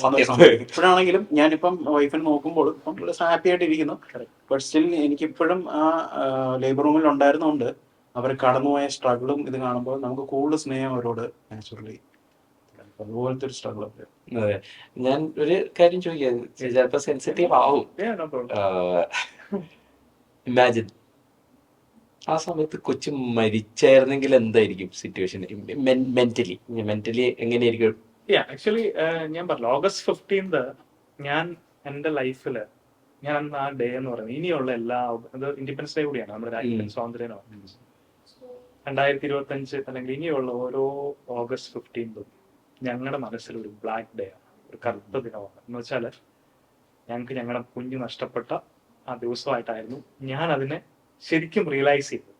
ഇപ്പോഴാണെങ്കിലും ഞാനിപ്പം വൈഫിനെ നോക്കുമ്പോൾ ഇപ്പം ഹാപ്പി ആയിട്ടിരിക്കുന്നു. ബട്ട് സ്റ്റിൽ എനിക്കിപ്പോഴും ആ ലേബർ റൂമിൽ ഉണ്ടായിരുന്നോണ്ട് അവർ കടന്നുപോയ സ്ട്രഗിളും ഇത് കാണുമ്പോൾ നമുക്ക് കൂടുതൽ സ്നേഹം അവരോട് നാച്ചുറലി അതുപോലത്തെ ഒരു സ്ട്രഗിൾ ഒക്കെ. അതെ, ഞാൻ ഒരു കാര്യം ചോദിക്കാം, ചിലപ്പോ സെൻസിറ്റീവ് ആവും. ഇമാജിൻ ആ സമയത്ത് കൊച്ചു മരിച്ചായിരുന്നെങ്കിൽ എന്തായിരിക്കും സിറ്റുവേഷൻ? മെന്റലി എങ്ങനെയായിരിക്കും? ആക്ച്വലി ഞാൻ പറഞ്ഞു August 15th ഞാൻ എന്റെ ലൈഫില് ഞാൻ ആ ഡേ എന്ന് പറയുന്നത് ഇനിയുള്ള എല്ലാ ഇൻഡിപെൻഡൻസ് ഡേ കൂടിയാണ്, നമ്മുടെ രാജ്യത്തിന് സ്വാതന്ത്ര്യം 2025 അല്ലെങ്കിൽ ഇനിയുള്ള ഓരോ August 15th ഞങ്ങളുടെ മനസ്സിൽ ഒരു ബ്ലാക്ക് ഡേ ആണ്, ഒരു കറുത്ത ദിനമാണ്. എന്ന് വെച്ചാല് ഞങ്ങൾക്ക് ഞങ്ങളുടെ കുഞ്ഞ് നഷ്ടപ്പെട്ട ആ ദിവസമായിട്ടായിരുന്നു ഞാൻ അതിനെ ശരിക്കും റിയലൈസ് ചെയ്തത്.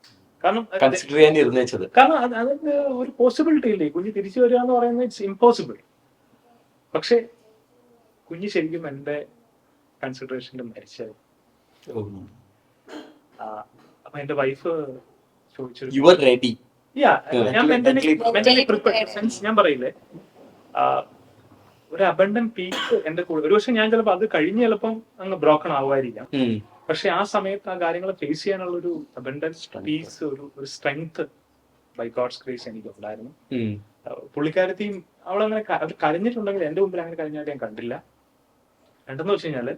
കാരണം അതിന് ഒരു പോസിബിലിറ്റി ഇല്ലേ, കുഞ്ഞ് തിരിച്ചു വരിക എന്ന് പറയുന്നത് ഇറ്റ്സ് ഇമ്പോസിബിൾ. പക്ഷെ കുഞ്ഞ് ശരിക്കും എന്റെ കൺസിഡറേഷനിൽ മരിച്ചത്. അപ്പൊ എന്റെ വൈഫ് ചോദിച്ചു, ഞാൻ മെന്റലി പ്രിപ്പയർഡ് സെൻസ് ഞാൻ പറയില്ലേ, ഒരു അബണ്ടന്റ് പീസ് എന്റെ കൂടെ. ഒരു പക്ഷെ ഞാൻ ചിലപ്പോൾ അത് കഴിഞ്ഞ് ചിലപ്പം അങ്ങ് ബ്രോക്കൺ ആവുമായിരിക്കാം. പക്ഷെ ആ സമയത്ത് ആ കാര്യങ്ങൾ ഫേസ് ചെയ്യാനുള്ള ഒരു അബണ്ടന്റ് പീസ്, ഒരു സ്ട്രെങ്ത് ബൈ ഗോഡ്സ് ഗ്രേസ് എനിക്ക് ഉണ്ടായിരുന്നു. പുള്ളിക്കാരത്തെയും അവളങ്ങനെ കരഞ്ഞിട്ടുണ്ടെങ്കിൽ എന്റെ മുമ്പിൽ അങ്ങനെ കരഞ്ഞായിട്ട് ഞാൻ കണ്ടില്ല. രണ്ടെന്ന് വെച്ച് കഴിഞ്ഞാല്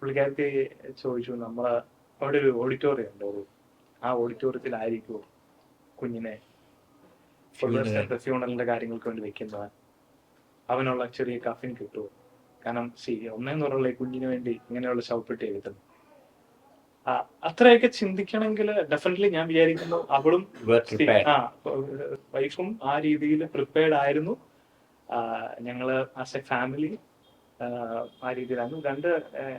പുള്ളിക്കാരത്തി ചോദിച്ചു, നമ്മള് അവിടെ ഒരു ഓഡിറ്റോറിയം ഉണ്ട്, ആ ഓഡിറ്റോറിയത്തിലായിരിക്കുമോ കുഞ്ഞിനെ ഫ്യൂണലിന്റെ കാര്യങ്ങൾക്ക് വേണ്ടി വെക്കുന്നവൻ, അവനുള്ള ചെറിയ കഫിൻ കിട്ടുമോ? കാരണം ഒന്നേന്ന് പറയുള്ള കുഞ്ഞിന് വേണ്ടി ഇങ്ങനെയുള്ള ശവപ്പെട്ടി കിട്ടുന്നു. അത്രയൊക്കെ ചിന്തിക്കണമെങ്കിൽ ഡെഫിനറ്റ്ലി ഞാൻ വിചാരിക്കുന്നു അവളും വൈഫും ആ രീതിയിൽ പ്രിപ്പയർഡ് ആയിരുന്നു. ഞങ്ങള് ആസ് എ ഫാമിലി ആ രീതിയിലായിരുന്നു.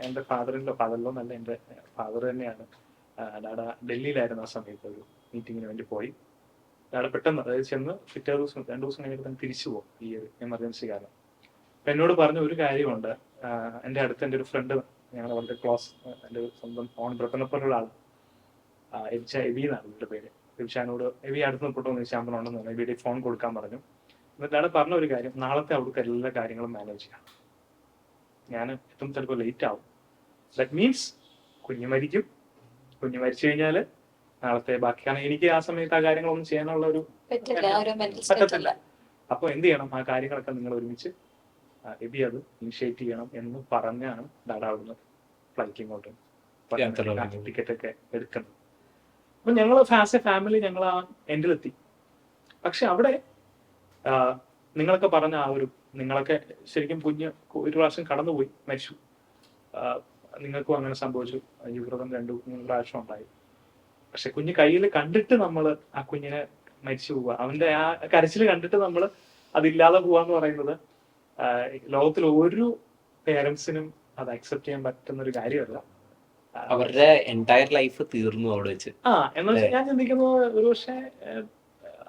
എൻ്റെ ഫാദറിലോ നല്ല എൻ്റെ ഫാദർ തന്നെയാണ്. ഡാഡ ഡൽഹിയിലായിരുന്നു ആ സമയത്ത് ഒരു മീറ്റിങ്ങിന് വേണ്ടി പോയി. ഡാഡ പെട്ടെന്ന് അതായത് ചെന്ന് പിറ്റേ ദിവസം 2 ദിവസം കഴിഞ്ഞിട്ട് തന്നെ തിരിച്ചു പോകും ഈ ഒരു എമർജൻസി കാരണം. അപ്പൊ എന്നോട് പറഞ്ഞ ഒരു കാര്യമുണ്ട്. എൻ്റെ അടുത്ത് എൻ്റെ ഒരു ഫ്രണ്ട്, ഞങ്ങൾ വളരെ ക്ലോസ്, എൻ്റെ സ്വന്തം ഓൺ ബ്രത്തനപ്പുറമുള്ള ആൾ, എബി എന്നാണ് വീട്ടിലെ പേര്. എബിഷാനോട് എബി അടുത്ത് നിൽപ്പോട്ടെന്ന് ശാമ്പനുണ്ടെന്ന് പറഞ്ഞു. എബിയുടെ ഫോൺ കൊടുക്കാൻ പറഞ്ഞു. എന്നിട്ടാണ് പറഞ്ഞ ഒരു കാര്യം, നാളത്തെ അവിടുത്തെ എല്ലാ കാര്യങ്ങളും മാനേജ് ചെയ്യാം, ഞാൻ എത്തും ചിലപ്പോൾ ലേറ്റ് ആവും. ദാറ്റ് മീൻസ് കുഞ്ഞ് മരിക്കും. കുഞ്ഞ് മരിച്ചു കഴിഞ്ഞാല് നാളത്തെ ബാക്കി, കാരണം എനിക്ക് ആ സമയത്ത് ആ കാര്യങ്ങളൊന്നും ചെയ്യാനുള്ള ഒരു പറ്റത്തില്ല. അപ്പൊ എന്ത് ചെയ്യണം, ആ കാര്യങ്ങളൊക്കെ നിങ്ങൾ ഒരുമിച്ച് എബി അത് ഇനിഷ്യേറ്റ് ചെയ്യണം എന്ന് പറഞ്ഞാണ് ഡാഡ അവിടുന്ന് ഫ്ലൈറ്റ് ഇങ്ങോട്ട് ടിക്കറ്റ് ഒക്കെ എടുക്കുന്നത്. അപ്പൊ ഞങ്ങൾ ആസ് എ ഫാമിലി ഞങ്ങൾ ആ എൻഡിലെത്തി. പക്ഷെ അവിടെ നിങ്ങളൊക്കെ പറഞ്ഞ ആ ഒരു, നിങ്ങളൊക്കെ ശരിക്കും കുഞ്ഞ് ഒരു പ്രാവശ്യം കടന്നുപോയി മരിച്ചു, നിങ്ങൾക്കും അങ്ങനെ സംഭവിച്ചു. ജീവിതം 2-3 പ്രാവശ്യം ഉണ്ടായി. പക്ഷെ കുഞ്ഞ് കയ്യിൽ കണ്ടിട്ട് നമ്മൾ ആ കുഞ്ഞിനെ മരിച്ചു പോവുക, അവന്റെ ആ കരച്ചിൽ കണ്ടിട്ട് നമ്മൾ അതില്ലാതെ പോവാന്ന് പറയുന്നത് ലോകത്തിൽ ഒരു പേരൻസിനും അത് അക്സെപ്റ്റ് ചെയ്യാൻ പറ്റുന്ന ഒരു കാര്യമല്ല. അവരുടെ എൻറ്റയർ ലൈഫ് തീർന്നു അവിടെ വെച്ച്. എന്ന് വെച്ചാൽ ഞാൻ ചിന്തിക്കുന്നത് ഒരു പക്ഷെ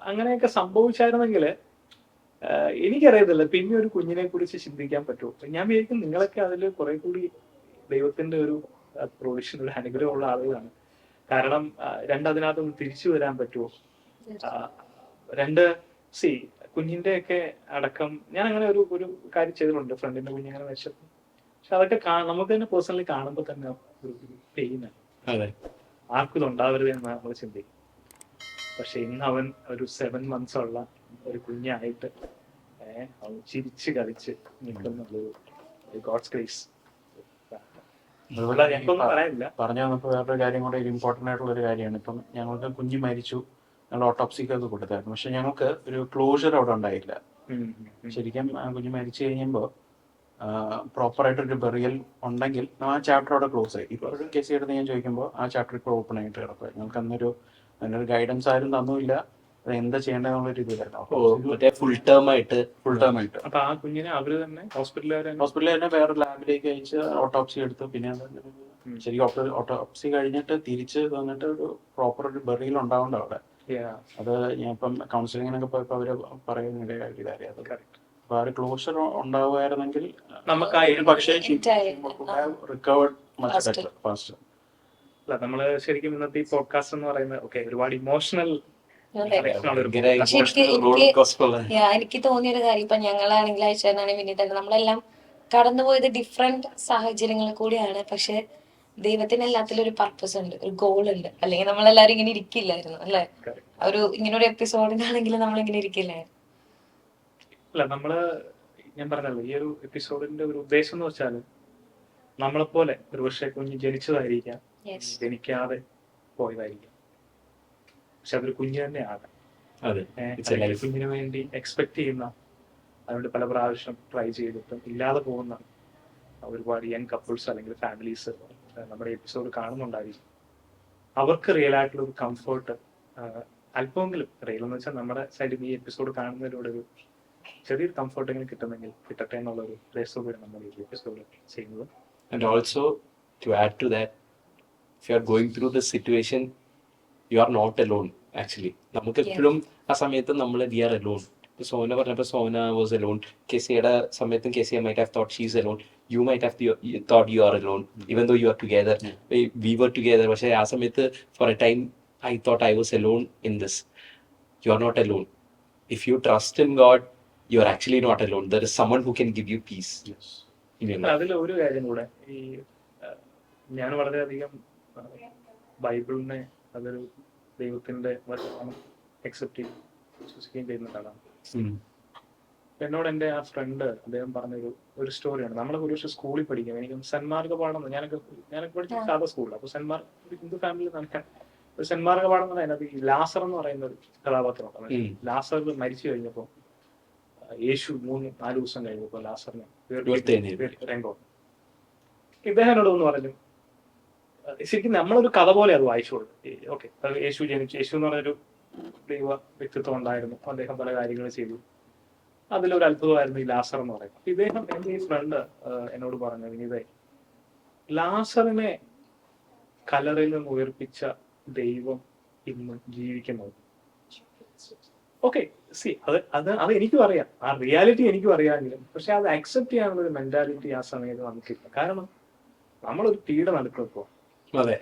അങ്ങനെയൊക്കെ സംഭവിച്ചായിരുന്നെങ്കിൽ എനിക്കറിയത്തില്ല പിന്നെ ഒരു കുഞ്ഞിനെ കുറിച്ച് ചിന്തിക്കാൻ പറ്റുമോ. ഞാൻ വിചാരിക്കും നിങ്ങളൊക്കെ അതിൽ കുറെ കൂടി ദൈവത്തിന്റെ ഒരു പ്രൊവിഷൻ, ഒരു അനുഗ്രഹമുള്ള ആളുകളാണ്. കാരണം അതിനകത്തൊന്ന് തിരിച്ചു വരാൻ പറ്റുമോ? കുഞ്ഞിന്റെ ഒക്കെ അടക്കം ഞാൻ അങ്ങനെ ഒരു കാര്യം ചെയ്തിട്ടുണ്ട്, ഫ്രണ്ടിന്റെ കുഞ്ഞിങ്ങനെ മരിച്ചപ്പോൾ. പക്ഷെ അതൊക്കെ നമുക്ക് തന്നെ പേഴ്സണലി കാണുമ്പോൾ തന്നെ ഒരു പെയിനാണ്. ആർക്കും ഇതുണ്ടാവരുത് എന്നാണ് നമ്മൾ ചിന്തിക്കും. പക്ഷെ ഇന്ന് അവൻ ഒരു 7 months ഉള്ള ഒരു കുഞ്ഞായിട്ട് അവൻ ചിരിച്ച് കളിച്ച് നിൽക്കുന്നുള്ളൂ. God's grace. പറഞ്ഞു വന്നപ്പോൾ വേറൊരു കാര്യം കൂടെ ഇമ്പോർട്ടൻ്റ് ആയിട്ടുള്ള ഒരു കാര്യമാണ്. ഇപ്പം ഞങ്ങൾക്ക് കുഞ്ഞ് മരിച്ചു, ഞങ്ങൾ ഓട്ടോപ്സിക്കൊക്കെ കൊടുത്തായിരുന്നു. പക്ഷെ ഞങ്ങൾക്ക് ഒരു ക്ലോഷർ അവിടെ ഉണ്ടായില്ല. ശരിക്കും കുഞ്ഞ് മരിച്ചു കഴിയുമ്പോൾ പ്രോപ്പറായിട്ടൊരു ബെറിയൽ ഉണ്ടെങ്കിൽ ആ ചാപ്റ്റർ അവിടെ ക്ലോസ് ആയി. ഇപ്പോൾ ഒരു കേസ് എടുത്ത് ഞാൻ ചോദിക്കുമ്പോൾ ആ ചാപ്റ്റർ ഇപ്പോൾ ഓപ്പൺ ആയിട്ട് കിടക്കുക. ഞങ്ങൾക്ക് അതിനൊരു ഗൈഡൻസ് ആരും തന്നുമില്ല, എന്താ ചെയ്യേണ്ടതെന്നുള്ളൊരു ഇതിലായിരുന്നു. ഫുൾ ടേം ആയിട്ട്. അപ്പൊ ആ കുഞ്ഞിനെ അവര് തന്നെ ഹോസ്പിറ്റലിൽ തന്നെ വേറെ ലാബിലേക്ക് അയച്ച് ഓട്ടോപ്സി എടുത്തു. പിന്നെ ശരിക്കും ഓട്ടോപ്സി കഴിഞ്ഞിട്ട് തിരിച്ച് വന്നിട്ട് ഒരു പ്രോപ്പർ ഒരു ബെറിയൽ ഉണ്ടാവണ്ട അവിടെ. അത് ഞാൻ ഇപ്പം കൗൺസിലിങ്ങിനൊക്കെ പോയപ്പോൾ അവര് പറയുന്ന കാര്യം. അപ്പൊ ആ ഒരു ക്ലോഷർ ഉണ്ടാവുകയായിരുന്നെങ്കിൽ നമുക്ക് പക്ഷേ റിക്കവേർഡ് മച്ച് ബെറ്റർ, ഫാസ്റ്റർ. അല്ല, നമ്മള് ശരിക്കും ഇന്നത്തെ ഈ പോഡ്കാസ്റ്റ് എന്ന് പറയുന്നത് ഒരുപാട് ഇമോഷണൽ. എനിക്ക് തോന്നിയൊരു കാര്യം, ഇപ്പൊ ഞങ്ങളാണെങ്കിൽ അയച്ചാണെങ്കിൽ വിനീതല്ല, നമ്മളെല്ലാം കടന്നുപോയത് ഡിഫറെന്റ് സാഹചര്യങ്ങളിൽ കൂടിയാണ്. പക്ഷെ ദൈവത്തിന് എല്ലാത്തിലും ഒരു പർപ്പസ് ഉണ്ട്, ഒരു ഗോൾ ഉണ്ട്. അല്ലെങ്കിൽ നമ്മളെല്ലാരും ഇങ്ങനെ ഇരിക്കില്ലായിരുന്നു അല്ലെ? ഇങ്ങനെ ഒരു എപ്പിസോഡിനാണെങ്കിൽ നമ്മൾ ഇങ്ങനെ ഇരിക്കില്ലായിരുന്നു. അല്ല, ഞാൻ പറഞ്ഞല്ലോ, ഈ ഒരു എപ്പിസോഡിന്റെ ഒരു ഉദ്ദേശം എന്ന് വെച്ചാൽ നമ്മളെപ്പോലെ ഒരു പക്ഷേ കുഞ്ഞ് ജനിച്ചതായിരിക്കാം, ജനിക്കാതെ പോയതായിരിക്കാം, പക്ഷെ അതൊരു കുഞ്ഞ് തന്നെയാണ്. കുഞ്ഞിന് വേണ്ടി എക്സ്പെക്ട് ചെയ്യുന്ന, അതുകൊണ്ട് പല പ്രാവശ്യം ട്രൈ ചെയ്തിട്ടും ഇല്ലാതെ പോകുന്ന ഒരുപാട് യങ് കപ്പിൾസ് അല്ലെങ്കിൽ ഫാമിലീസ് നമ്മുടെ എപ്പിസോഡ് കാണുന്നുണ്ടായിരിക്കും. അവർക്ക് റിയൽ ആയിട്ടുള്ള ഒരു കംഫർട്ട് അല്പമെങ്കിലും, റിയൽ എന്ന് വെച്ചാൽ നമ്മുടെ സൈഡിൽ ഈ എപ്പിസോഡ് കാണുന്നതിലൂടെ ഒരു ചെറിയൊരു കംഫർട്ടെങ്കിലും കിട്ടട്ടെ എന്നുള്ളൊരു ഉദ്ദേശത്തോടെ നമ്മൾ ഈ എപ്പിസോഡ് ചെയ്യുന്നത്. And also to add to that, if you are going through this situation, you are not alone actually. നമുക്ക് എപ്പോഴും ആ സമയത്ത് നമ്മൾ we are alone. സോന പറഞ്ഞപ്പോൾ സോന വാസ് alone. കെസിയുടെ സമയത്തും Kezia might have thought she's alone. You might have thought you are alone, even though you are together. We were together. പക്ഷേ ആ സമയത്ത് for a time I thought I was alone in this. You are not alone. If you trust in God, you are actually not alone. There is someone who can give you peace. Yes. അതിൽ ഒരു കാര്യം കൂടെ, ഈ ഞാൻ വളരെയധികം ബൈബിളിനെ അതൊരു ദൈവത്തിന്റെ വചനം അക്സെപ്റ്റ് ചെയ്ത് വിശ്വസിക്കുകയും ചെയ്യുന്നതാണ്. എന്നോട് എൻ്റെ ആ ഫ്രണ്ട് അദ്ദേഹം പറഞ്ഞൊരു സ്റ്റോറിയാണ്. നമ്മളൊക്കെ ഒരു പക്ഷേ സ്കൂളിൽ പഠിക്കാം, എനിക്ക് സെന്റ് മാർക്ക് പാടുന്നത്, ഞാനൊക്കെ പഠിച്ച സാധാ സ്കൂളിൽ. അപ്പൊ സെന്റ് മാർക്ക് ഒരു ഹിന്ദു ഫാമിലി നടക്കാൻ ഒരു സെന്മാർഗ പാഠം എന്ന് പറയുന്നത് ഈ ലാസർ എന്ന് പറയുന്ന ഒരു കഥാപാത്രമാണ്. ലാസർ മരിച്ചു കഴിഞ്ഞപ്പോൾ യേശു 3-4 ദിവസം കഴിഞ്ഞപ്പോൾ ലാസറിനെ രംഗം ഇദ്ദേഹം എന്നോട് ഒന്ന് പറഞ്ഞു, ശരിക്കും നമ്മളൊരു കഥ പോലെ അത് വായിച്ചു കൊടുത്തു. ഓക്കെ, യേശു ജനിച്ചു, യേശു എന്ന് പറഞ്ഞൊരു ദൈവ വ്യക്തിത്വം ഉണ്ടായിരുന്നു, അദ്ദേഹം പല കാര്യങ്ങൾ ചെയ്തു, അതിലൊരു അത്ഭുതമായിരുന്നു ഈ ലാസർ എന്ന് പറയുന്നത്. അപ്പൊ ഇദ്ദേഹം എന്റെ ഈ ഫ്രണ്ട് എന്നോട് പറഞ്ഞു, വിനീതേ, ലാസറിനെ കല്ലറയിൽ നിന്ന് ഉയർപ്പിച്ച ദൈവം ഇന്ന് ജീവിക്കുന്നത്. ഓക്കെ, സി അത് എനിക്കും അറിയാം, ആ റിയാലിറ്റി എനിക്കും അറിയാമെങ്കിലും പക്ഷെ അത് അക്സെപ്റ്റ് ചെയ്യാനുള്ള ഒരു മെന്റാലിറ്റി ആ സമയത്ത് നമുക്കില്ല. കാരണം നമ്മളൊരു തീയുടെ നടുക്കിപ്പോ അതെ,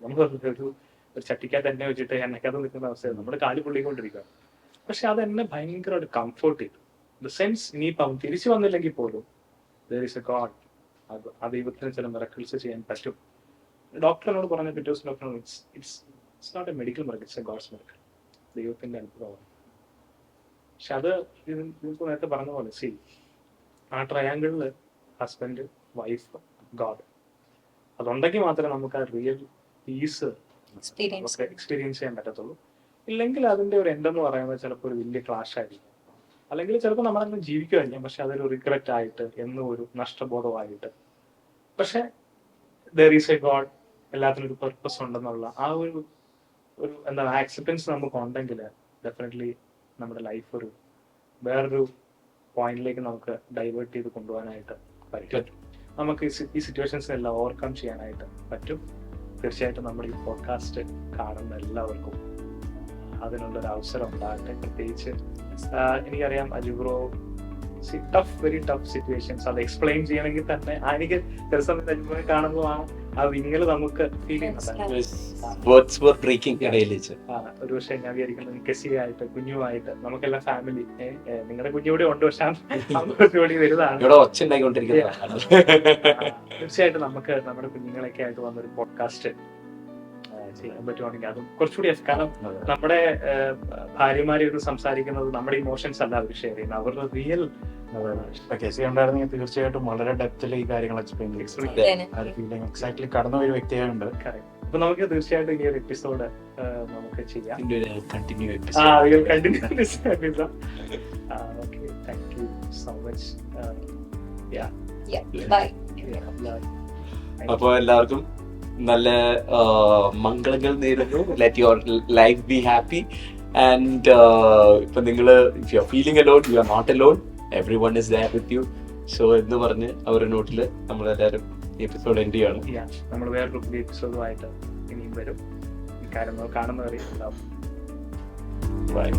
നമ്മളൊരു ചട്ടിക്കകത്ത് എണ്ണ വെച്ചിട്ട് എണ്ണക്കകത്ത് നിൽക്കുന്ന അവസ്ഥയിൽ നമ്മൾ കാല് പൊള്ളിക്കൊണ്ടിരിക്കുക. പക്ഷെ അത് എന്നെ ഭയങ്കരമായിട്ട് കംഫോർട്ട് ചെയ്തു. ദ സെൻസ് ഇനിയിപ്പം തിരിച്ചു വന്നില്ലെങ്കിൽ പോലും ദർ ഈസ് എ ഗോഡ്, ആ ദൈവത്തിന് ചില മിറക്കിൾസ് ചെയ്യാൻ പറ്റും. ഡോക്ടറിനോട് പറഞ്ഞ പിറ്റേ ദിവസം doctor it's not a medical miracle, it's a God's miracle, ദൈവത്തിന്റെ അത്ഭുതമാണ്. പക്ഷെ അത് നിങ്ങൾക്ക് നേരത്തെ പറഞ്ഞ പോലെ സി ആ ട്രയാങ്കിളില് ഹസ്ബൻഡ്, വൈഫ്, ഗോഡ് അതുണ്ടെങ്കിൽ മാത്രമേ നമുക്ക് ആ റിയൽ പീസ് എക്സ്പീരിയൻസ് ചെയ്യാൻ പറ്റത്തുള്ളൂ. ഇല്ലെങ്കിൽ അതിന്റെ ഒരു എൻഡ് എന്ന് പറയുന്നത് ചിലപ്പോൾ ഒരു വലിയ ക്ലാഷ് ആയിരിക്കും, അല്ലെങ്കിൽ ചിലപ്പോൾ നമ്മളങ്ങനെ ജീവിക്കുമായിരിക്കും പക്ഷെ അതൊരു റിഗ്രറ്റ് ആയിട്ട്, എന്നും ഒരു നഷ്ടബോധമായിട്ട്. പക്ഷെ ദർ ഈസ് എ ഗോഡ്, എല്ലാത്തിനും ഒരു പർപ്പസ് ഉണ്ടെന്നുള്ള ആ ഒരു എന്താണ് ആക്സെപ്റ്റൻസ് നമുക്ക് ഉണ്ടെങ്കിൽ ഡെഫിനറ്റ്ലി നമ്മുടെ ലൈഫ് ഒരു വേറൊരു പോയിന്റിലേക്ക് നമുക്ക് ഡൈവേർട്ട് ചെയ്ത് കൊണ്ടുപോകാനായിട്ട് പറ്റും. നമുക്ക് ഈ സിറ്റുവേഷൻസിനെല്ലാം ഓവർകം ചെയ്യാനായിട്ട് പറ്റും. തീർച്ചയായിട്ടും നമ്മുടെ ഈ പോഡ്കാസ്റ്റ് കാണുന്ന എല്ലാവർക്കും അതിനുള്ളൊരു അവസരം ഉണ്ടാകട്ടെ. പ്രത്യേകിച്ച് എനിക്കറിയാം അജുബ്രോ വെരി ടഫ് സിറ്റുവേഷൻസ് അത് എക്സ്പ്ലെയിൻ ചെയ്യണമെങ്കിൽ തന്നെ എനിക്ക് ചില സമയത്ത് അജുബ്രോയെ കാണുമ്പോൾ ആ വിങ്ങൽ നമുക്ക് ഫീൽ ചെയ്യുന്നുണ്ട്. ഒരു പക്ഷേ ഞാൻ വിചാരിക്കുന്നത് കെസിയായിട്ട് കുഞ്ഞുമായിട്ട് നമുക്കെല്ലാം ഫാമിലി, നിങ്ങളുടെ കുഞ്ഞുകൂടെ ഉണ്ട് പക്ഷെ കുറച്ചുകൂടി വലുതാണ്. തീർച്ചയായിട്ടും നമുക്ക് നമ്മുടെ കുഞ്ഞുങ്ങളൊക്കെ ആയിട്ട് വന്നൊരു പോഡ്കാസ്റ്റ് ചെയ്യാൻ പറ്റുവാണെങ്കിൽ അതും കുറച്ചുകൂടി, കാരണം നമ്മുടെ ഭാര്യമാരെ ഇത് സംസാരിക്കുന്നത് നമ്മുടെ ഇമോഷൻസ് അല്ല അവർ ഷെയർ ചെയ്യുന്നത്, അവരുടെ റിയൽ കേസി ഉണ്ടായിരുന്നെങ്കിൽ തീർച്ചയായിട്ടും വളരെ ഡെപ്തിൽ ഈ കാര്യങ്ങൾ എക്സ്പ്ലെയിൻ ചെയ്യും. എക്സാക്ട്ലി കടന്നു ഒരു വ്യക്തിയായുണ്ട്. അപ്പൊ നമുക്ക് തീർച്ചയായിട്ടും ഈ ഒരു എപ്പിസോഡ് നമുക്ക് ചെയ്യാം. Continue okay, thank you so much. അപ്പൊ എല്ലാവർക്കും നല്ല മംഗളങ്ങൾ നേരുന്നു. Let your life be happy and ഇപ്പൊ നിങ്ങള് if you are feeling alone, you are not alone, everyone is there with you. So എന്ന് പറഞ്ഞ് അവരുടെ നോട്ടില് നമ്മളെല്ലാവരും എപ്പിസോഡ് എൻഡ് ചെയ്യാണ്. നമ്മൾ വേറൊരു പുതിയ എപ്പിസോഡുമായിട്ട് ഇനിയും വരും. കാണുന്നവരെ ഉണ്ടാവും. ബൈ.